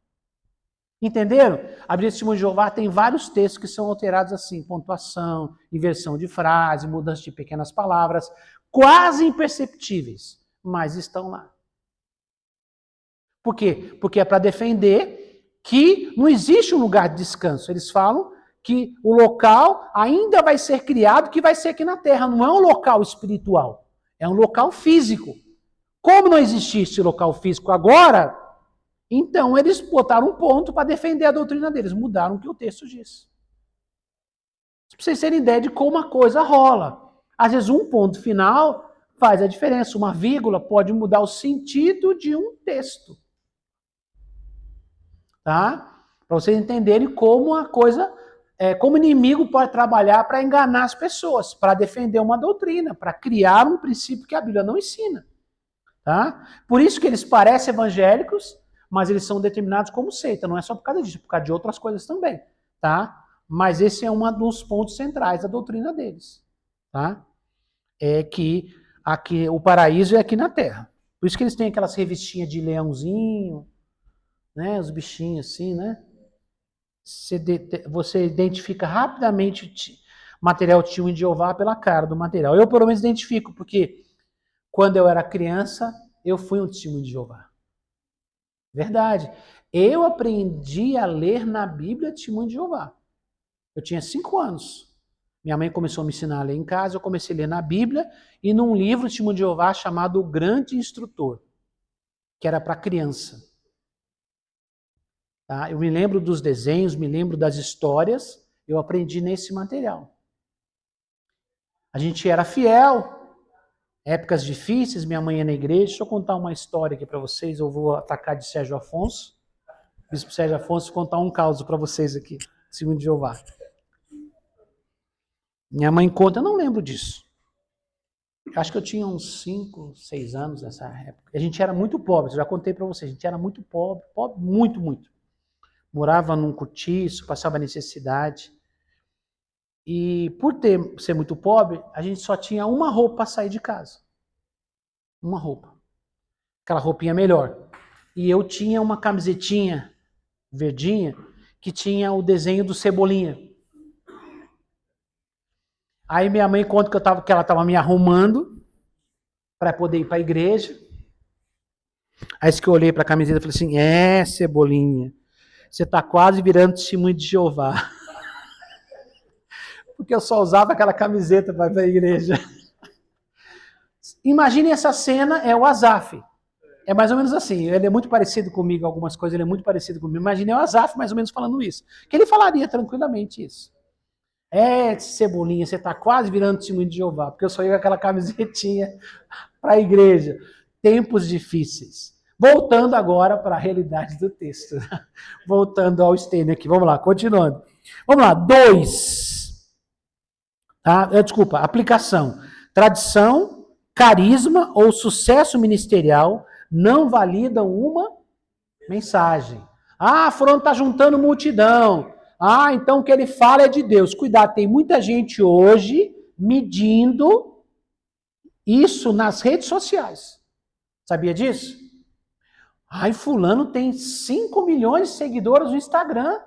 Entenderam? A Bíblia de Testemunho de Jeová tem vários textos que são alterados assim, pontuação, inversão de frase, mudança de pequenas palavras, quase imperceptíveis, mas estão lá. Por quê? Porque é para defender que não existe um lugar de descanso. Eles falam que o local ainda vai ser criado, que vai ser aqui na Terra. Não é um local espiritual, é um local físico. Como não existisse local físico agora, então eles botaram um ponto para defender a doutrina deles. Mudaram o que o texto diz. Para vocês terem ideia de como a coisa rola. Às vezes um ponto final faz a diferença. Uma vírgula pode mudar o sentido de um texto. Tá? Para vocês entenderem como a coisa, como o inimigo pode trabalhar para enganar as pessoas, para defender uma doutrina, para criar um princípio que a Bíblia não ensina. Tá? Por isso que eles parecem evangélicos, mas eles são determinados como seita. Não é só por causa disso, é por causa de outras coisas também. Tá? Mas esse é um dos pontos centrais da doutrina deles. Tá? É que aqui, o paraíso é aqui na Terra. Por isso que eles têm aquelas revistinhas de leãozinho, né? Os bichinhos assim, né? Você identifica rapidamente material Testemunho de Jeová pela cara do material. Eu, pelo menos, identifico, porque quando eu era criança, eu fui um Testemunho de Jeová. Verdade. Eu aprendi a ler na Bíblia Testemunho de Jeová. Eu tinha 5 anos. Minha mãe começou a me ensinar a ler em casa, eu comecei a ler na Bíblia e num livro Testemunho de Jeová chamado O Grande Instrutor, que era para criança. Tá? Eu me lembro dos desenhos, me lembro das histórias, eu aprendi nesse material. A gente era fiel, épocas difíceis, minha mãe ia na igreja. Deixa eu contar uma história aqui para vocês, eu vou atacar de Sérgio Afonso. Bispo Sérgio Afonso, contar um caso para vocês aqui, Testemunho de Jeová. Minha mãe conta, eu não lembro disso. Acho que eu tinha uns 5, 6 anos nessa época. A gente era muito pobre, eu já contei para vocês, a gente era muito pobre, muito, muito. Morava num cortiço, passava necessidade. E por ser muito pobre, a gente só tinha uma roupa para sair de casa. Uma roupa. Aquela roupinha melhor. E eu tinha uma camisetinha verdinha que tinha o desenho do Cebolinha. Aí minha mãe conta que ela estava me arrumando para poder ir para a igreja. Aí que eu olhei para a camiseta e falei assim, Cebolinha, você está quase virando Testemunho de Jeová. porque eu só usava aquela camiseta para ir para a igreja. Imagine essa cena, é o Asaf. É mais ou menos assim, ele é muito parecido comigo, algumas coisas, ele é muito parecido comigo. Imagine o Asaf mais ou menos falando isso. Que ele falaria tranquilamente isso. Cebolinha, você está quase virando testemunho de Jeová, porque eu só ia com aquela camisetinha para a igreja. Tempos difíceis. Voltando agora para a realidade do texto. Voltando ao Steiner aqui, vamos lá, continuando. Vamos lá, 2. Tá? Desculpa, aplicação. Tradição, carisma ou sucesso ministerial não validam uma mensagem. Fulano está juntando multidão. Então o que ele fala é de Deus. Cuidado, tem muita gente hoje medindo isso nas redes sociais. Sabia disso? Fulano tem 5 milhões de seguidores no Instagram.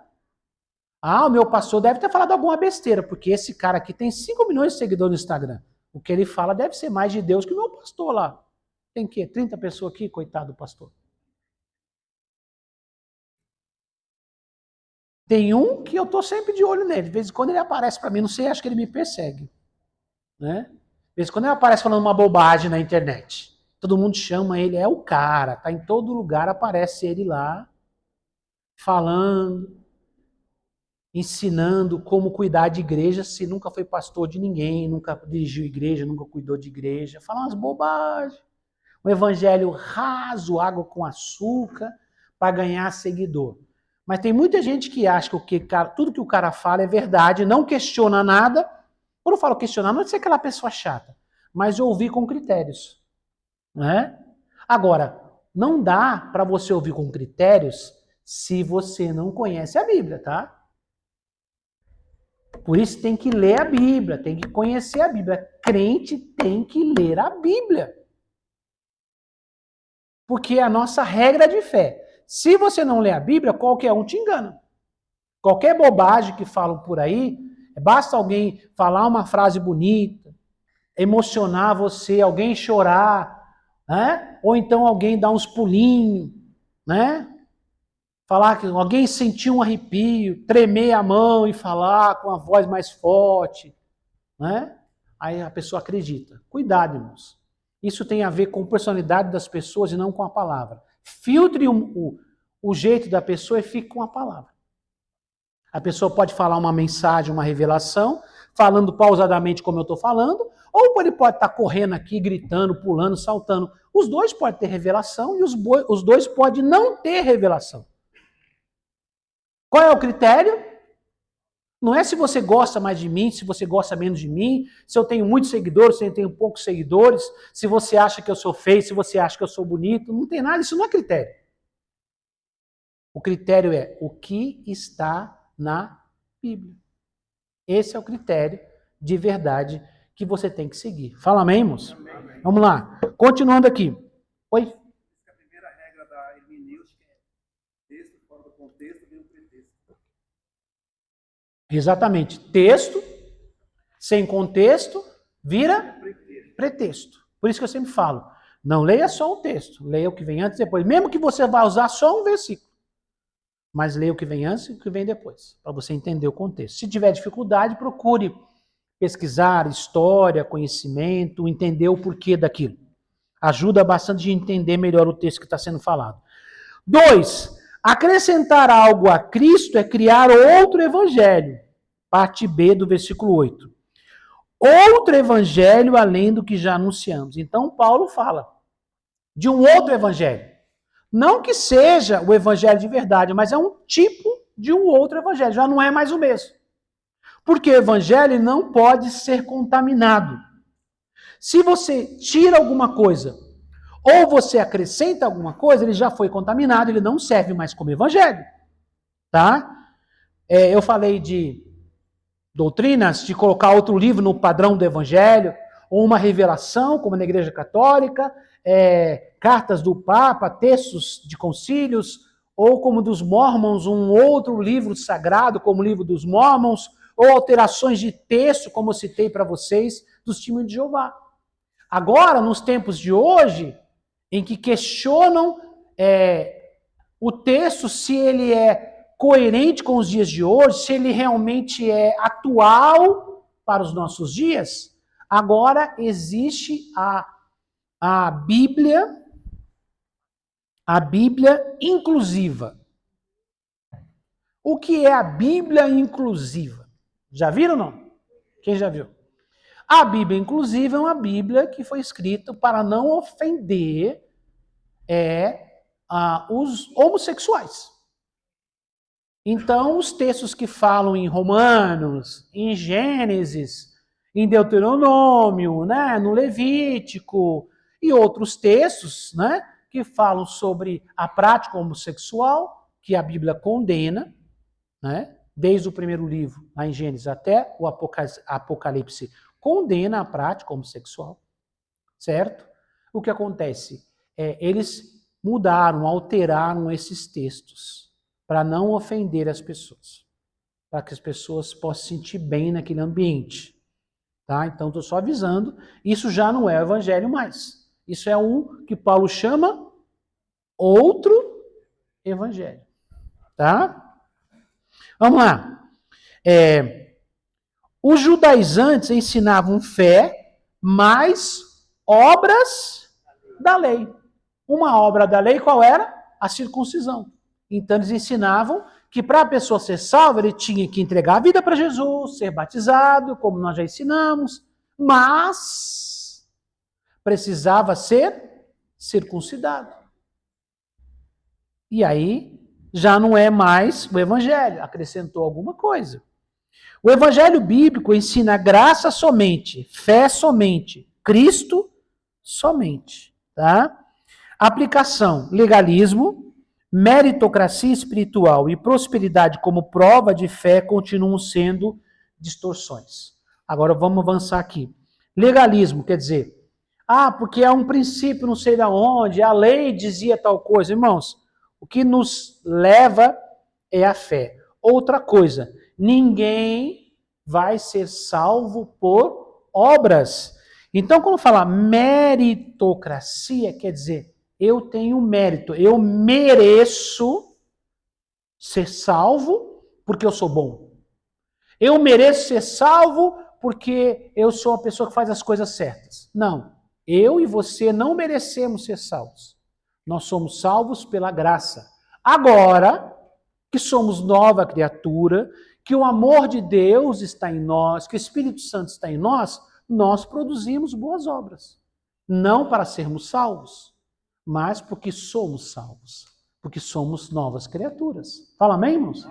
O meu pastor deve ter falado alguma besteira, porque esse cara aqui tem 5 milhões de seguidores no Instagram. O que ele fala deve ser mais de Deus que o meu pastor lá. Tem o quê? 30 pessoas aqui, coitado do pastor. Tem um que eu tô sempre de olho nele. De vez em quando ele aparece para mim, não sei, acho que ele me persegue. Né? De vez em quando ele aparece falando uma bobagem na internet. Todo mundo chama ele, é o cara. Tá em todo lugar, aparece ele lá, falando, ensinando como cuidar de igreja, se nunca foi pastor de ninguém, nunca dirigiu igreja, nunca cuidou de igreja. Fala umas bobagens. Um evangelho raso, água com açúcar, para ganhar seguidor. Mas tem muita gente que acha que tudo que o cara fala é verdade, não questiona nada. Quando eu falo questionar, não é ser aquela pessoa chata, mas ouvir com critérios. Né? Agora, não dá para você ouvir com critérios se você não conhece a Bíblia, tá? Por isso tem que ler a Bíblia, tem que conhecer a Bíblia. Crente tem que ler a Bíblia. Porque é a nossa regra de fé. Se você não lê a Bíblia, qualquer um te engana. Qualquer bobagem que falam por aí, basta alguém falar uma frase bonita, emocionar você, alguém chorar, né? Ou então alguém dar uns pulinhos, né? Falar que alguém sentir um arrepio, tremer a mão e falar com a voz mais forte, né? Aí a pessoa acredita. Cuidado, irmãos. Isso tem a ver com a personalidade das pessoas e não com a palavra. Filtre o jeito da pessoa e fique com a palavra. A pessoa pode falar uma mensagem, uma revelação, falando pausadamente como eu estou falando, ou ele pode estar correndo aqui, gritando, pulando, saltando. Os dois podem ter revelação e os dois podem não ter revelação. Qual é o critério? Não é se você gosta mais de mim, se você gosta menos de mim, se eu tenho muitos seguidores, se eu tenho poucos seguidores, se você acha que eu sou feio, se você acha que eu sou bonito. Não tem nada, isso não é critério. O critério é o que está na Bíblia. Esse é o critério de verdade que você tem que seguir. Fala amém, irmãos? Amém. Vamos lá. Continuando aqui. Oi? A primeira regra da hermenêutica é texto fora do contexto vira um pretexto. Exatamente. Texto sem contexto vira pretexto. Por isso que eu sempre falo, não leia só o texto, leia o que vem antes e depois. Mesmo que você vá usar só um versículo. Mas leia o que vem antes e o que vem depois, para você entender o contexto. Se tiver dificuldade, procure pesquisar história, conhecimento, entender o porquê daquilo. Ajuda bastante a entender melhor o texto que está sendo falado. 2. Acrescentar algo a Cristo é criar outro evangelho. Parte B do versículo 8. Outro evangelho além do que já anunciamos. Então, Paulo fala de um outro evangelho. Não que seja o evangelho de verdade, mas é um tipo de um outro evangelho. Já não é mais o mesmo. Porque o evangelho não pode ser contaminado. Se você tira alguma coisa ou você acrescenta alguma coisa, ele já foi contaminado, ele não serve mais como evangelho. Tá? Eu falei de doutrinas, de colocar outro livro no padrão do evangelho, ou uma revelação, como na Igreja Católica, cartas do Papa, textos de concílios, ou como dos Mormons, um outro livro sagrado, como o livro dos Mormons, ou alterações de texto, como eu citei para vocês, dos Testemunhos de Jeová. Agora, nos tempos de hoje, em que questionam o texto, se ele é coerente com os dias de hoje, se ele realmente é atual, para os nossos dias, agora existe a Bíblia inclusiva. O que é a Bíblia inclusiva? Já viram ou não? Quem já viu? A Bíblia inclusiva é uma Bíblia que foi escrita para não ofender os homossexuais. Então, os textos que falam em Romanos, em Gênesis, em Deuteronômio, né, no Levítico e outros textos, né, que falam sobre a prática homossexual, que a Bíblia condena, né, desde o primeiro livro, lá em Gênesis, até o Apocalipse, condena a prática homossexual, certo? O que acontece? Eles mudaram, alteraram esses textos para não ofender as pessoas, para que as pessoas possam se sentir bem naquele ambiente. Tá? Então, estou só avisando, isso já não é o evangelho mais. Isso é um que Paulo chama outro evangelho. Tá? Vamos lá. Os judaizantes ensinavam fé, mais obras da lei. Uma obra da lei qual era? A circuncisão. Então eles ensinavam que para a pessoa ser salva, ele tinha que entregar a vida para Jesus, ser batizado, como nós já ensinamos, mas precisava ser circuncidado. E aí já não é mais o evangelho, acrescentou alguma coisa. O evangelho bíblico ensina graça somente, fé somente, Cristo somente, tá? Aplicação: legalismo, meritocracia espiritual e prosperidade como prova de fé continuam sendo distorções. Agora vamos avançar aqui. Legalismo quer dizer, porque é um princípio não sei de onde, a lei dizia tal coisa. Irmãos, o que nos leva é a fé. Outra coisa, ninguém vai ser salvo por obras. Então, quando fala meritocracia, quer dizer, eu tenho mérito, eu mereço ser salvo porque eu sou bom. Eu mereço ser salvo porque eu sou uma pessoa que faz as coisas certas. Não, eu e você não merecemos ser salvos. Nós somos salvos pela graça. Agora que somos nova criatura, que o amor de Deus está em nós, que o Espírito Santo está em nós, nós produzimos boas obras. Não para sermos salvos, mas porque somos salvos, porque somos novas criaturas. Fala amém, irmãos?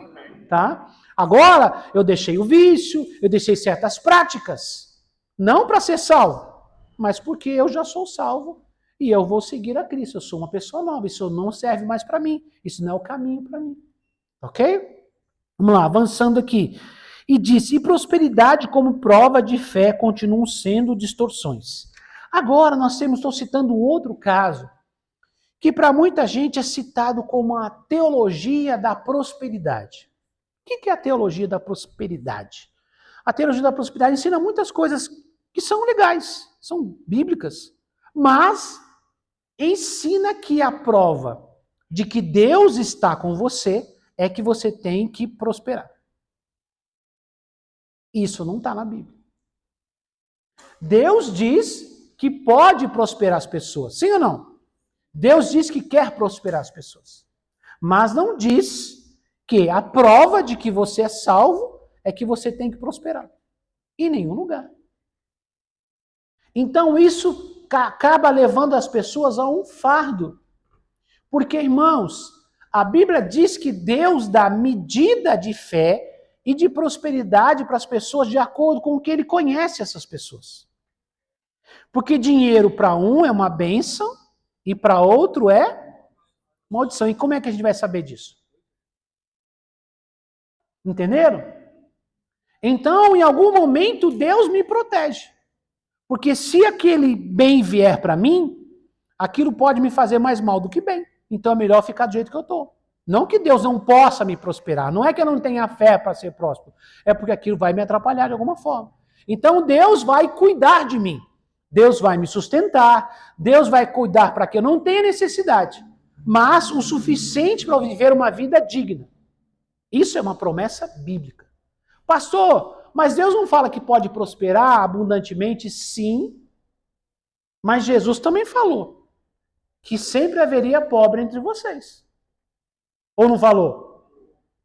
Tá? Agora, eu deixei o vício, eu deixei certas práticas, não para ser salvo, mas porque eu já sou salvo e eu vou seguir a Cristo. Eu sou uma pessoa nova, isso não serve mais para mim, isso não é o caminho para mim. Ok? Vamos lá, avançando aqui. E disse, e prosperidade como prova de fé continuam sendo distorções. Agora nós estou citando outro caso, que para muita gente é citado como a teologia da prosperidade. O que é a teologia da prosperidade? A teologia da prosperidade ensina muitas coisas que são legais, são bíblicas, mas ensina que a prova de que Deus está com você é que você tem que prosperar. Isso não está na Bíblia. Deus diz que pode prosperar as pessoas, sim ou não? Deus diz que quer prosperar as pessoas. Mas não diz que a prova de que você é salvo é que você tem que prosperar. Em nenhum lugar. Então isso acaba levando as pessoas a um fardo. Porque, irmãos, a Bíblia diz que Deus dá medida de fé e de prosperidade para as pessoas de acordo com o que Ele conhece essas pessoas. Porque dinheiro para um é uma bênção e para outro é maldição. E como é que a gente vai saber disso? Entenderam? Então, em algum momento, Deus me protege. Porque se aquele bem vier para mim, aquilo pode me fazer mais mal do que bem. Então é melhor ficar do jeito que eu estou. Não que Deus não possa me prosperar. Não é que eu não tenha fé para ser próspero. É porque aquilo vai me atrapalhar de alguma forma. Então Deus vai cuidar de mim. Deus vai me sustentar. Deus vai cuidar para que eu não tenha necessidade. Mas o suficiente para eu viver uma vida digna. Isso é uma promessa bíblica. Pastor, Mas Deus não fala que pode prosperar abundantemente? Sim. Mas Jesus também falou que sempre haveria pobre entre vocês. Ou não falou?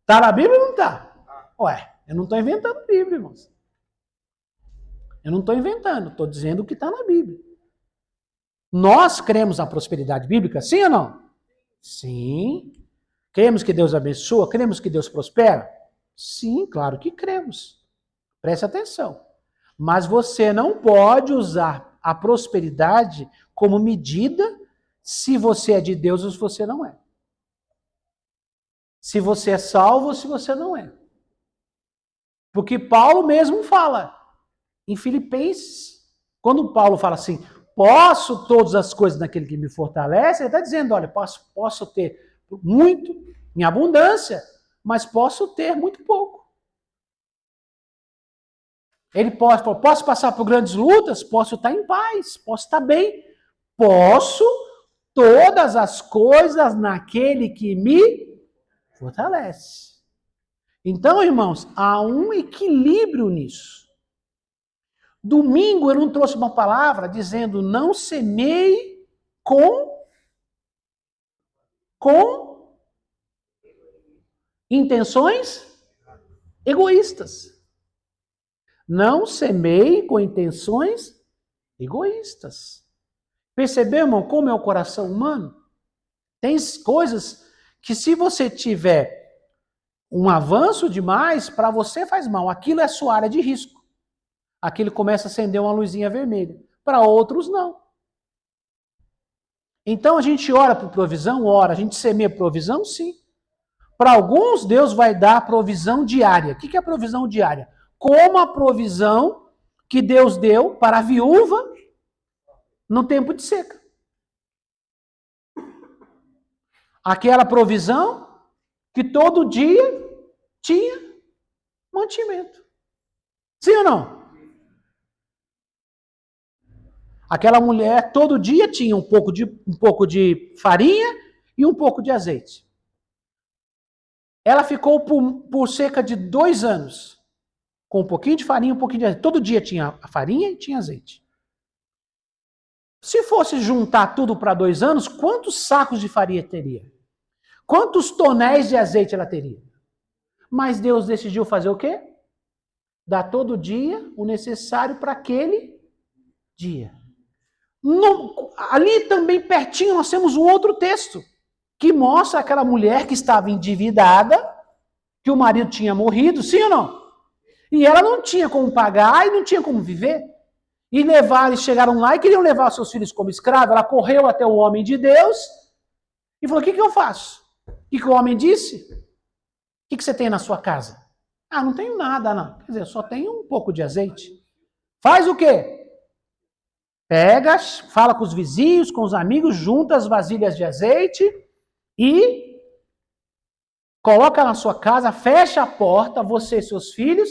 Está na Bíblia ou não está? Ué, eu não estou inventando Bíblia, irmãos. Eu não estou inventando, estou dizendo o que está na Bíblia. Nós cremos na prosperidade bíblica, sim ou não? Sim. Cremos que Deus abençoa? Cremos que Deus prospera? Sim, claro que cremos. Preste atenção. Mas você não pode usar a prosperidade como medida se você é de Deus ou se você não é. Se você é salvo ou se você não é. Porque Paulo mesmo fala em Filipenses, quando Paulo fala assim, posso todas as coisas naquele que me fortalece, ele está dizendo, olha, posso ter muito, em abundância, mas posso ter muito pouco. Ele posso passar por grandes lutas, posso estar em paz, posso estar bem, posso todas as coisas naquele que me fortalece. Então, irmãos, há um equilíbrio nisso. Domingo eu não trouxe uma palavra dizendo não semeie com intenções egoístas. Não semeie com intenções egoístas. Percebeu, irmão, como é o coração humano? Tem coisas que se você tiver um avanço demais, para você faz mal. Aquilo é sua área de risco. Aquilo começa a acender uma luzinha vermelha. Para outros, não. Então a gente ora por provisão? Ora. A gente semeia provisão? Sim. Para alguns, Deus vai dar provisão diária. O que é provisão diária? Como a provisão que Deus deu para a viúva no tempo de seca. Aquela provisão que todo dia tinha mantimento. Sim ou não? Aquela mulher todo dia tinha um pouco de farinha e um pouco de azeite. Ela ficou por cerca de 2 anos com um pouquinho de farinha e um pouquinho de azeite. Todo dia tinha a farinha e tinha azeite. Se fosse juntar tudo para 2 anos, quantos sacos de farinha teria? Quantos tonéis de azeite ela teria? Mas Deus decidiu fazer o quê? Dar todo dia o necessário para aquele dia. Ali também pertinho nós temos um outro texto que mostra aquela mulher que estava endividada, que o marido tinha morrido, sim ou não? E ela não tinha como pagar e não tinha como viver. E chegaram lá e queriam levar seus filhos como escravo. Ela correu até o homem de Deus e falou, o que eu faço? O que o homem disse? O que você tem na sua casa? Ah, não tenho nada, não. Quer dizer, só tenho um pouco de azeite. Faz o quê? Pega, fala com os vizinhos, com os amigos, junta as vasilhas de azeite e coloca na sua casa, fecha a porta, você e seus filhos,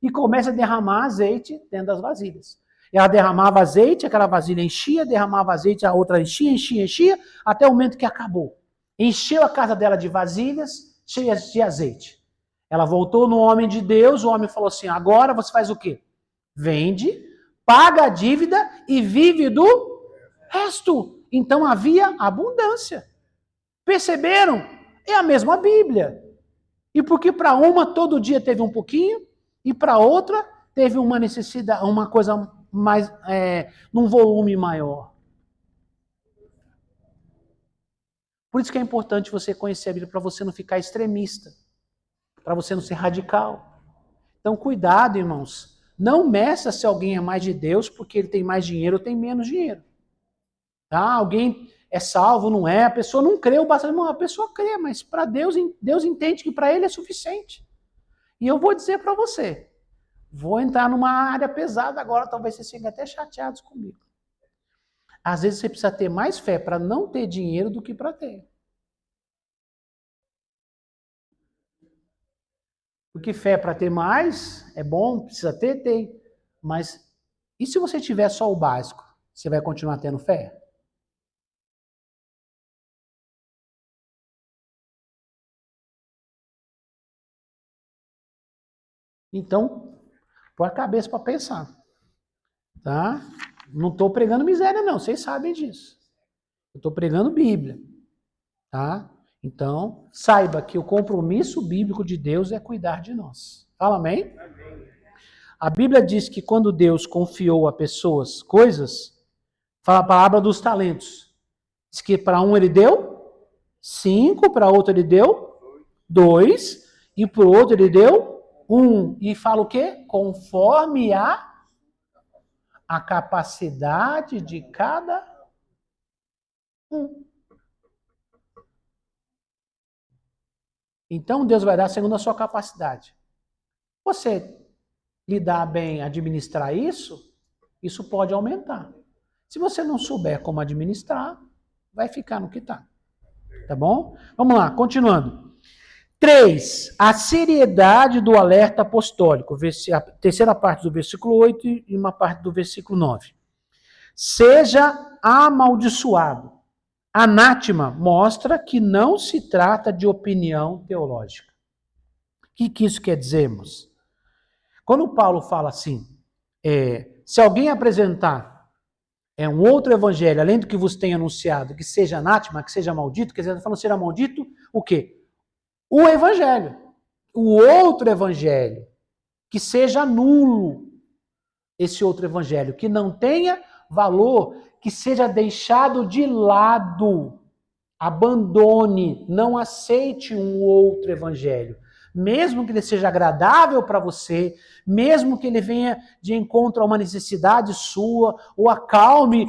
e começa a derramar azeite dentro das vasilhas. Ela derramava azeite, aquela vasilha enchia, derramava azeite, a outra enchia, até o momento que acabou. Encheu a casa dela de vasilhas cheias de azeite. Ela voltou no homem de Deus, o homem falou assim, agora você faz o quê? Vende, paga a dívida e vive do resto. Então havia abundância. Perceberam? É a mesma Bíblia. E porque para uma todo dia teve um pouquinho e para outra teve uma necessidade, uma coisa mais, num volume maior. Por isso que é importante você conhecer a Bíblia, para você não ficar extremista, para você não ser radical. Então cuidado, irmãos. Não meça se alguém é mais de Deus porque ele tem mais dinheiro ou tem menos dinheiro. Tá? Alguém é salvo, não é? A pessoa não crê, a pessoa crê, mas para Deus, Deus entende que para ele é suficiente. E eu vou dizer para você, vou entrar numa área pesada agora, talvez vocês fiquem até chateados comigo. Às vezes você precisa ter mais fé para não ter dinheiro do que para ter. Porque fé para ter mais é bom, precisa ter, tem. Mas e se você tiver só o básico? Você vai continuar tendo fé? Então, Põe a cabeça para pensar. Tá? Não estou pregando miséria, não. Vocês sabem disso. Eu estou pregando Bíblia. Tá? Então, saiba que o compromisso bíblico de Deus é cuidar de nós. Fala amém? A Bíblia diz que quando Deus confiou a pessoas coisas, fala a palavra dos talentos. Diz que para um ele deu 5, para outro ele deu 2, e para o outro ele deu 1. E fala o quê? Conforme a capacidade de cada um. Então Deus vai dar segundo a sua capacidade. Você lidar bem, administrar isso, isso pode aumentar. Se você não souber como administrar, vai ficar no que está. Tá bom? Vamos lá, continuando. 3. A seriedade do alerta apostólico. A terceira parte do versículo 8 e uma parte do versículo 9. Seja amaldiçoado. Anátema mostra que não se trata de opinião teológica. O que isso quer dizer, irmãos? Quando Paulo fala assim, se alguém apresentar um outro evangelho, além do que vos tem anunciado, que seja anátema, que seja maldito, quer dizer, falando será maldito, o quê? O evangelho. O outro evangelho, que seja nulo, esse outro evangelho, que não tenha valor, que seja deixado de lado, abandone, não aceite um outro evangelho. Mesmo que ele seja agradável para você, mesmo que ele venha de encontro a uma necessidade sua, ou acalme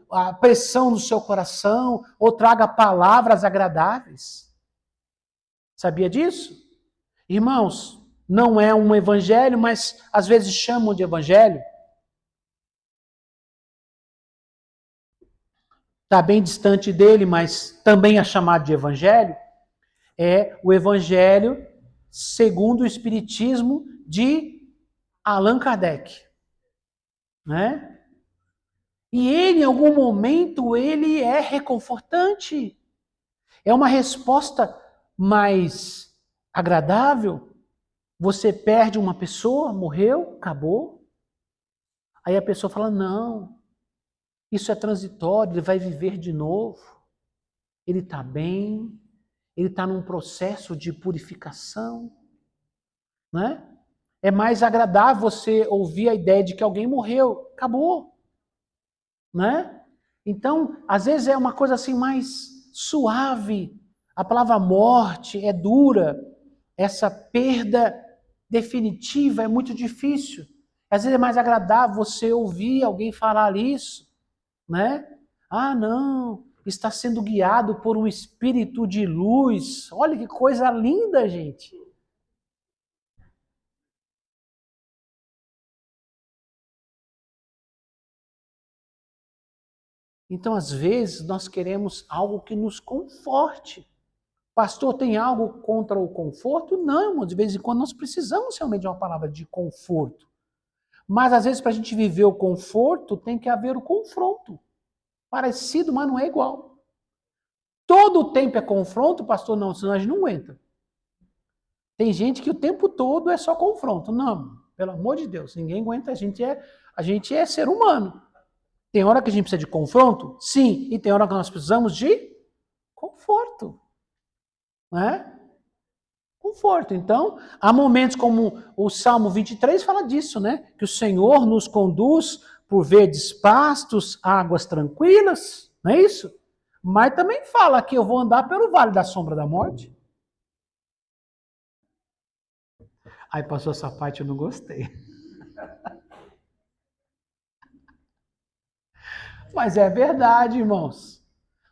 a pressão do seu coração, ou traga palavras agradáveis. Sabia disso? Irmãos, não é um evangelho, mas às vezes chamam de evangelho. Está bem distante dele, mas também é chamado de evangelho. É o evangelho segundo o espiritismo de Allan Kardec, né? E ele, em algum momento, ele é reconfortante. É uma resposta mais agradável. Você perde uma pessoa, morreu, acabou. Aí a pessoa fala, não, isso é transitório, ele vai viver de novo. Ele está bem. Ele está num processo de purificação, né? É mais agradável você ouvir a ideia de que alguém morreu, acabou, né? Então, às vezes é uma coisa assim mais suave. A palavra morte é dura, essa perda definitiva é muito difícil. Às vezes é mais agradável você ouvir alguém falar isso, né? Ah, não, está sendo guiado por um espírito de luz. Olha que coisa linda, gente. Então, às vezes, nós queremos algo que nos conforte. Pastor, tem algo contra o conforto? Não, de vez em quando nós precisamos realmente de uma palavra de conforto. Mas, às vezes, para a gente viver o conforto, tem que haver o confronto. Parecido, mas não é igual. Todo o tempo é confronto, pastor? Não, senão a gente não aguenta. Tem gente que o tempo todo é só confronto. Não, pelo amor de Deus, ninguém aguenta. A gente é ser humano. Tem hora que a gente precisa de confronto? Sim. E tem hora que nós precisamos de conforto. Né? Conforto. Então, há momentos como o Salmo 23 fala disso, né? Que o Senhor nos conduz por verdes pastos, águas tranquilas. Não é isso? Mas também fala que eu vou andar pelo vale da sombra da morte. Aí passou essa parte, eu não gostei. Mas é verdade, irmãos.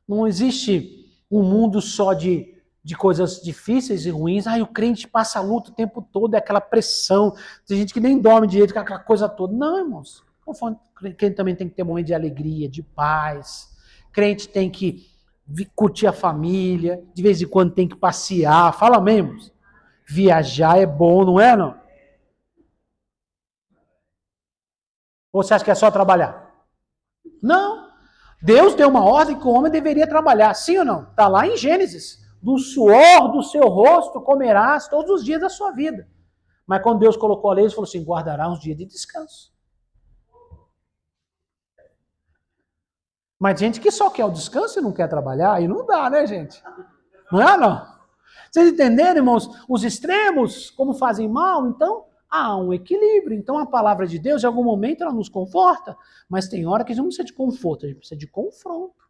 Não existe um mundo só de coisas difíceis e ruins. Ai, o crente passa a luta o tempo todo, é aquela pressão. Tem gente que nem dorme direito com aquela coisa toda. Não, irmãos. O crente também tem que ter um momento de alegria, de paz. Crente tem que curtir a família. De vez em quando tem que passear. Fala mesmo. Viajar é bom, não é, não? Ou você acha que é só trabalhar? Não. Deus deu uma ordem que o homem deveria trabalhar. Sim ou não? Está lá em Gênesis. Do suor do seu rosto comerás todos os dias da sua vida. Mas quando Deus colocou a lei, ele falou assim, guardará uns dias de descanso. Mas gente que só quer o descanso e não quer trabalhar, aí não dá, né, gente? Não é, não? Vocês entenderam, irmãos, os extremos, como fazem mal? Então, há um equilíbrio. Então, a palavra de Deus, em algum momento, ela nos conforta, mas tem hora que a gente não precisa de conforto, a gente precisa de confronto.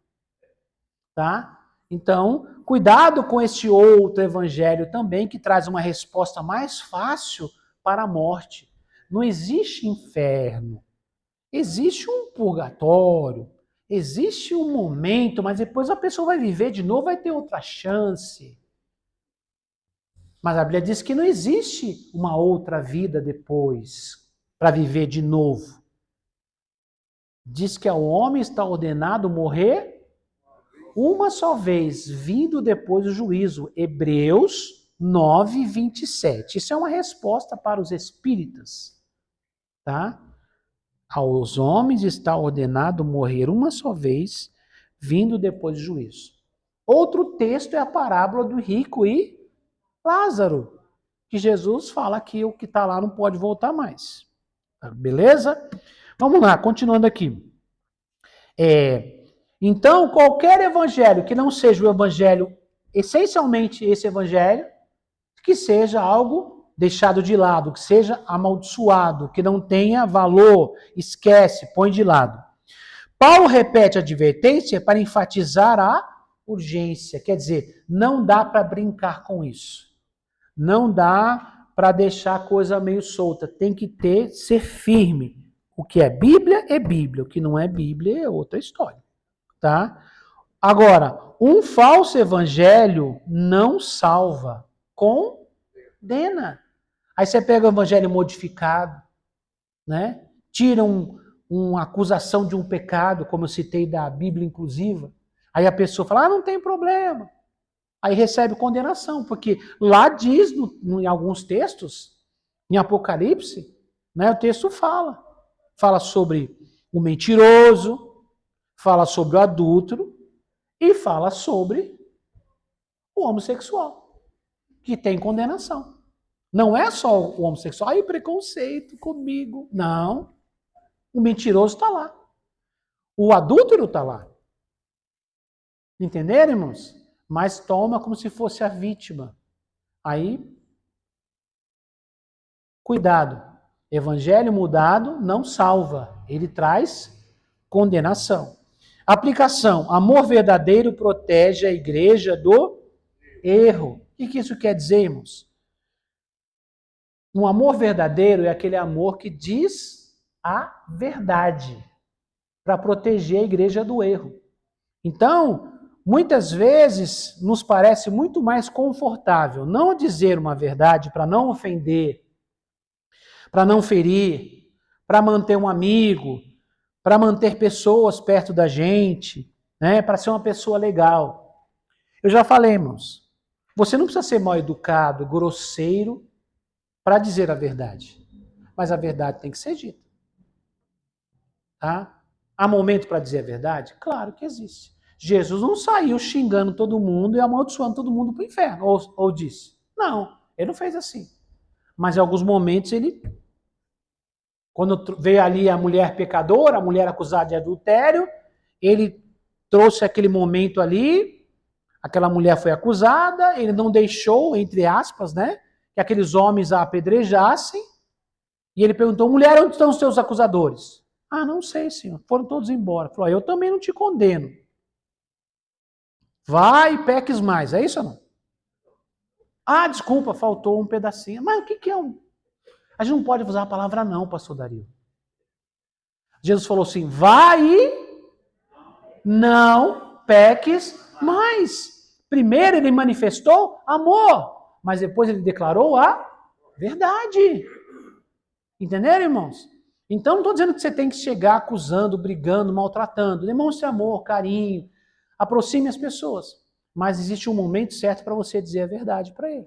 Tá? Então, cuidado com este outro evangelho também, que traz uma resposta mais fácil para a morte. Não existe inferno. Existe um purgatório. Existe um momento, mas depois a pessoa vai viver de novo, vai ter outra chance. Mas a Bíblia diz que não existe uma outra vida depois para viver de novo. Diz que ao homem está ordenado morrer uma só vez, vindo depois do juízo. Hebreus 9, 27. Isso é uma resposta para os espíritas. Tá? Aos homens está ordenado morrer uma só vez, vindo depois do juízo. Outro texto é a parábola do rico e Lázaro, que Jesus fala que o que está lá não pode voltar mais. Beleza? Vamos lá, continuando aqui. Então, qualquer evangelho que não seja o evangelho, essencialmente esse evangelho, que seja algo deixado de lado, que seja amaldiçoado, que não tenha valor, esquece, põe de lado. Paulo repete a advertência para enfatizar a urgência, quer dizer, não dá para brincar com isso. Não dá para deixar a coisa meio solta, tem que ser firme. O que é Bíblia, o que não é Bíblia é outra história. Tá? Agora, um falso evangelho não salva, condena. Aí você pega o evangelho modificado, né? Tira uma acusação de um pecado, como eu citei da Bíblia inclusiva, aí a pessoa fala, não tem problema. Aí recebe condenação, porque lá diz, em alguns textos, em Apocalipse, né, o texto fala sobre o mentiroso, fala sobre o adúltero e fala sobre o homossexual, que tem condenação. Não é só o homossexual, aí preconceito comigo. Não. O mentiroso está lá. O adúltero está lá. Entenderam, irmãos? Mas toma como se fosse a vítima. Aí, cuidado. Evangelho mudado não salva. Ele traz condenação. Aplicação. Amor verdadeiro protege a igreja do erro. O que isso quer dizer, irmãos? Um amor verdadeiro é aquele amor que diz a verdade para proteger a igreja do erro. Então, muitas vezes nos parece muito mais confortável não dizer uma verdade para não ofender, para não ferir, para manter um amigo, para manter pessoas perto da gente, né, para ser uma pessoa legal. Eu já falei, irmãos, você não precisa ser mal educado, grosseiro, para dizer a verdade. Mas a verdade tem que ser dita. Tá? Há momento para dizer a verdade? Claro que existe. Jesus não saiu xingando todo mundo e amaldiçoando todo mundo para o inferno, ou disse. Não, ele não fez assim. Mas em alguns momentos ele, quando veio ali a mulher pecadora, a mulher acusada de adultério, ele trouxe aquele momento ali, aquela mulher foi acusada, ele não deixou, entre aspas, né, que aqueles homens a apedrejassem, e ele perguntou, mulher, onde estão os teus acusadores? Ah, não sei, senhor, foram todos embora. Falou, eu também não te condeno. Vai e peques mais, é isso ou não? Ah, desculpa, faltou um pedacinho. Mas o que é um... A gente não pode usar a palavra não, pastor Dario. Jesus falou assim, vai e não peques mais. Primeiro ele manifestou amor, mas depois ele declarou a verdade. Entenderam, irmãos? Então não estou dizendo que você tem que chegar acusando, brigando, maltratando. Demonstre amor, carinho, aproxime as pessoas. Mas existe um momento certo para você dizer a verdade para ele.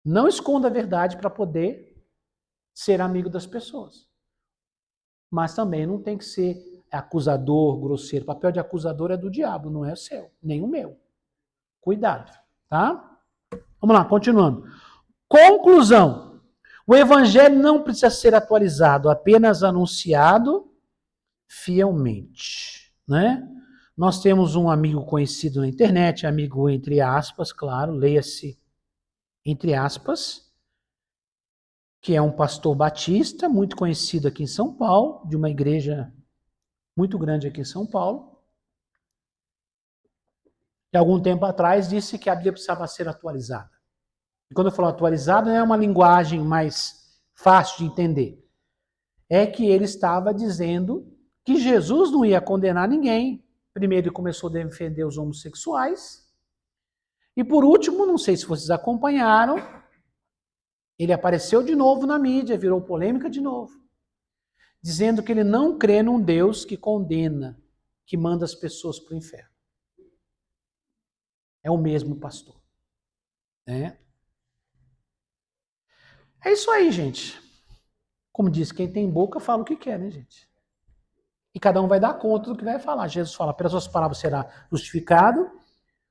Não esconda a verdade para poder ser amigo das pessoas. Mas também não tem que ser acusador, grosseiro. O papel de acusador é do diabo, não é o seu, nem o meu. Cuidado, tá? Vamos lá, continuando. Conclusão. O evangelho não precisa ser atualizado, apenas anunciado fielmente, né? Nós temos um amigo conhecido na internet, amigo entre aspas, claro, leia-se entre aspas, que é um pastor batista, muito conhecido aqui em São Paulo, de uma igreja muito grande aqui em São Paulo. E algum tempo atrás disse que a Bíblia precisava ser atualizada. E quando eu falo atualizada, não é uma linguagem mais fácil de entender. É que ele estava dizendo que Jesus não ia condenar ninguém. Primeiro ele começou a defender os homossexuais. E por último, não sei se vocês acompanharam, ele apareceu de novo na mídia, virou polêmica de novo, dizendo que ele não crê num Deus que condena, que manda as pessoas para o inferno. É o mesmo pastor. É isso aí, gente. Como diz, quem tem boca fala o que quer, né, gente? E cada um vai dar conta do que vai falar. Jesus fala, pelas suas palavras será justificado,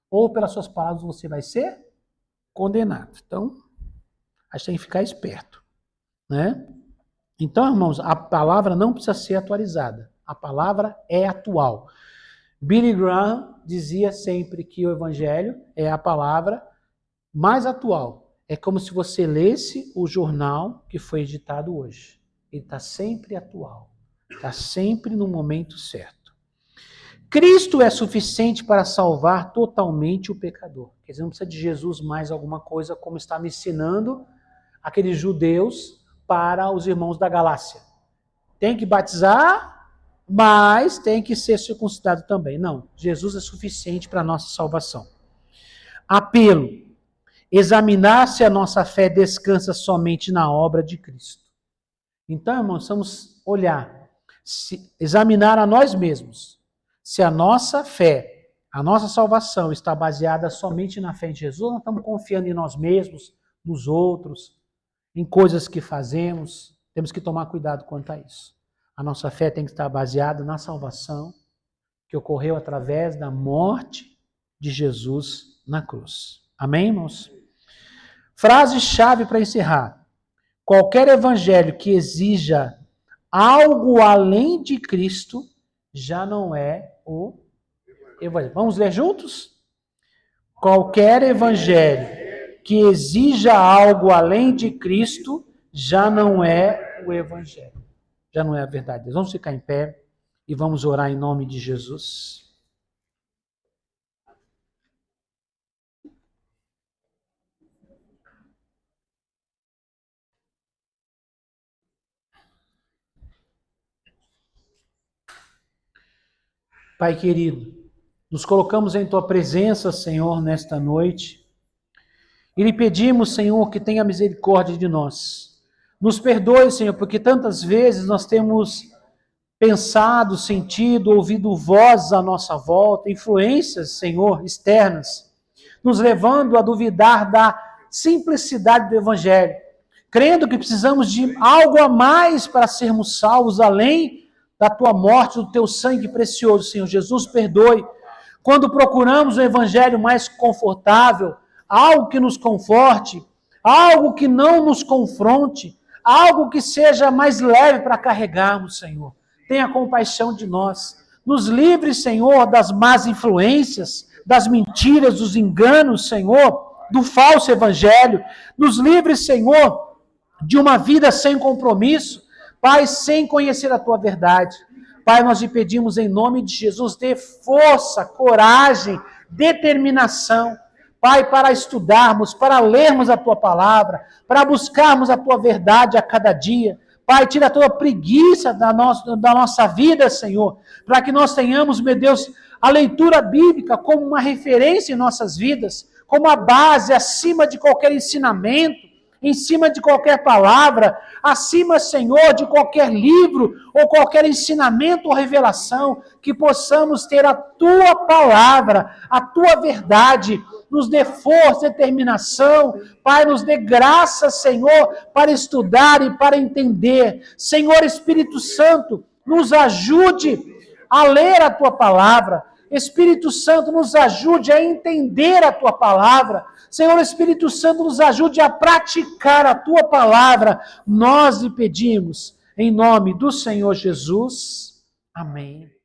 ou pelas suas palavras você vai ser condenado. Então, a gente tem que ficar esperto, né? Então, irmãos, a palavra não precisa ser atualizada. A palavra é atual. Billy Graham dizia sempre que o evangelho é a palavra mais atual. É como se você lesse o jornal que foi editado hoje. Ele está sempre atual. Está sempre no momento certo. Cristo é suficiente para salvar totalmente o pecador. Quer dizer, não precisa de Jesus mais alguma coisa, como estava ensinando aqueles judeus para os irmãos da Galácia. Tem que batizar, mas tem que ser circuncidado também. Não, Jesus é suficiente para a nossa salvação. Apelo. Examinar se a nossa fé descansa somente na obra de Cristo. Então, irmãos, vamos olhar, examinar a nós mesmos. Se a nossa fé, a nossa salvação está baseada somente na fé em Jesus, nós estamos confiando em nós mesmos, nos outros, em coisas que fazemos. Temos que tomar cuidado quanto a isso. A nossa fé tem que estar baseada na salvação que ocorreu através da morte de Jesus na cruz. Amém, irmãos? Frase-chave para encerrar. Qualquer evangelho que exija algo além de Cristo já não é o evangelho. Vamos ler juntos? Qualquer evangelho que exija algo além de Cristo já não é o evangelho. Já não é a verdade. Vamos ficar em pé e vamos orar em nome de Jesus. Pai querido, nos colocamos em Tua presença, Senhor, nesta noite. E lhe pedimos, Senhor, que tenha misericórdia de nós. Nos perdoe, Senhor, porque tantas vezes nós temos pensado, sentido, ouvido vozes à nossa volta, influências, Senhor, externas, nos levando a duvidar da simplicidade do Evangelho, crendo que precisamos de algo a mais para sermos salvos, além da Tua morte, do Teu sangue precioso, Senhor. Jesus, perdoe. Quando procuramos um Evangelho mais confortável, algo que nos conforte, algo que não nos confronte, algo que seja mais leve para carregarmos, Senhor. Tenha compaixão de nós. Nos livre, Senhor, das más influências, das mentiras, dos enganos, Senhor, do falso evangelho. Nos livre, Senhor, de uma vida sem compromisso, Pai, sem conhecer a Tua verdade. Pai, nós te pedimos em nome de Jesus, dê força, coragem, determinação, Pai, para estudarmos, para lermos a Tua palavra, para buscarmos a Tua verdade a cada dia. Pai, tira toda a preguiça da nossa vida, Senhor, para que nós tenhamos, meu Deus, a leitura bíblica como uma referência em nossas vidas, como a base acima de qualquer ensinamento, em cima de qualquer palavra, acima, Senhor, de qualquer livro ou qualquer ensinamento ou revelação, que possamos ter a Tua palavra, a Tua verdade, nos dê força, determinação, Pai, nos dê graça, Senhor, para estudar e para entender. Senhor Espírito Santo, nos ajude a ler a Tua palavra, Espírito Santo, nos ajude a entender a Tua palavra. Senhor, Espírito Santo, nos ajude a praticar a Tua palavra. Nós lhe pedimos, em nome do Senhor Jesus. Amém.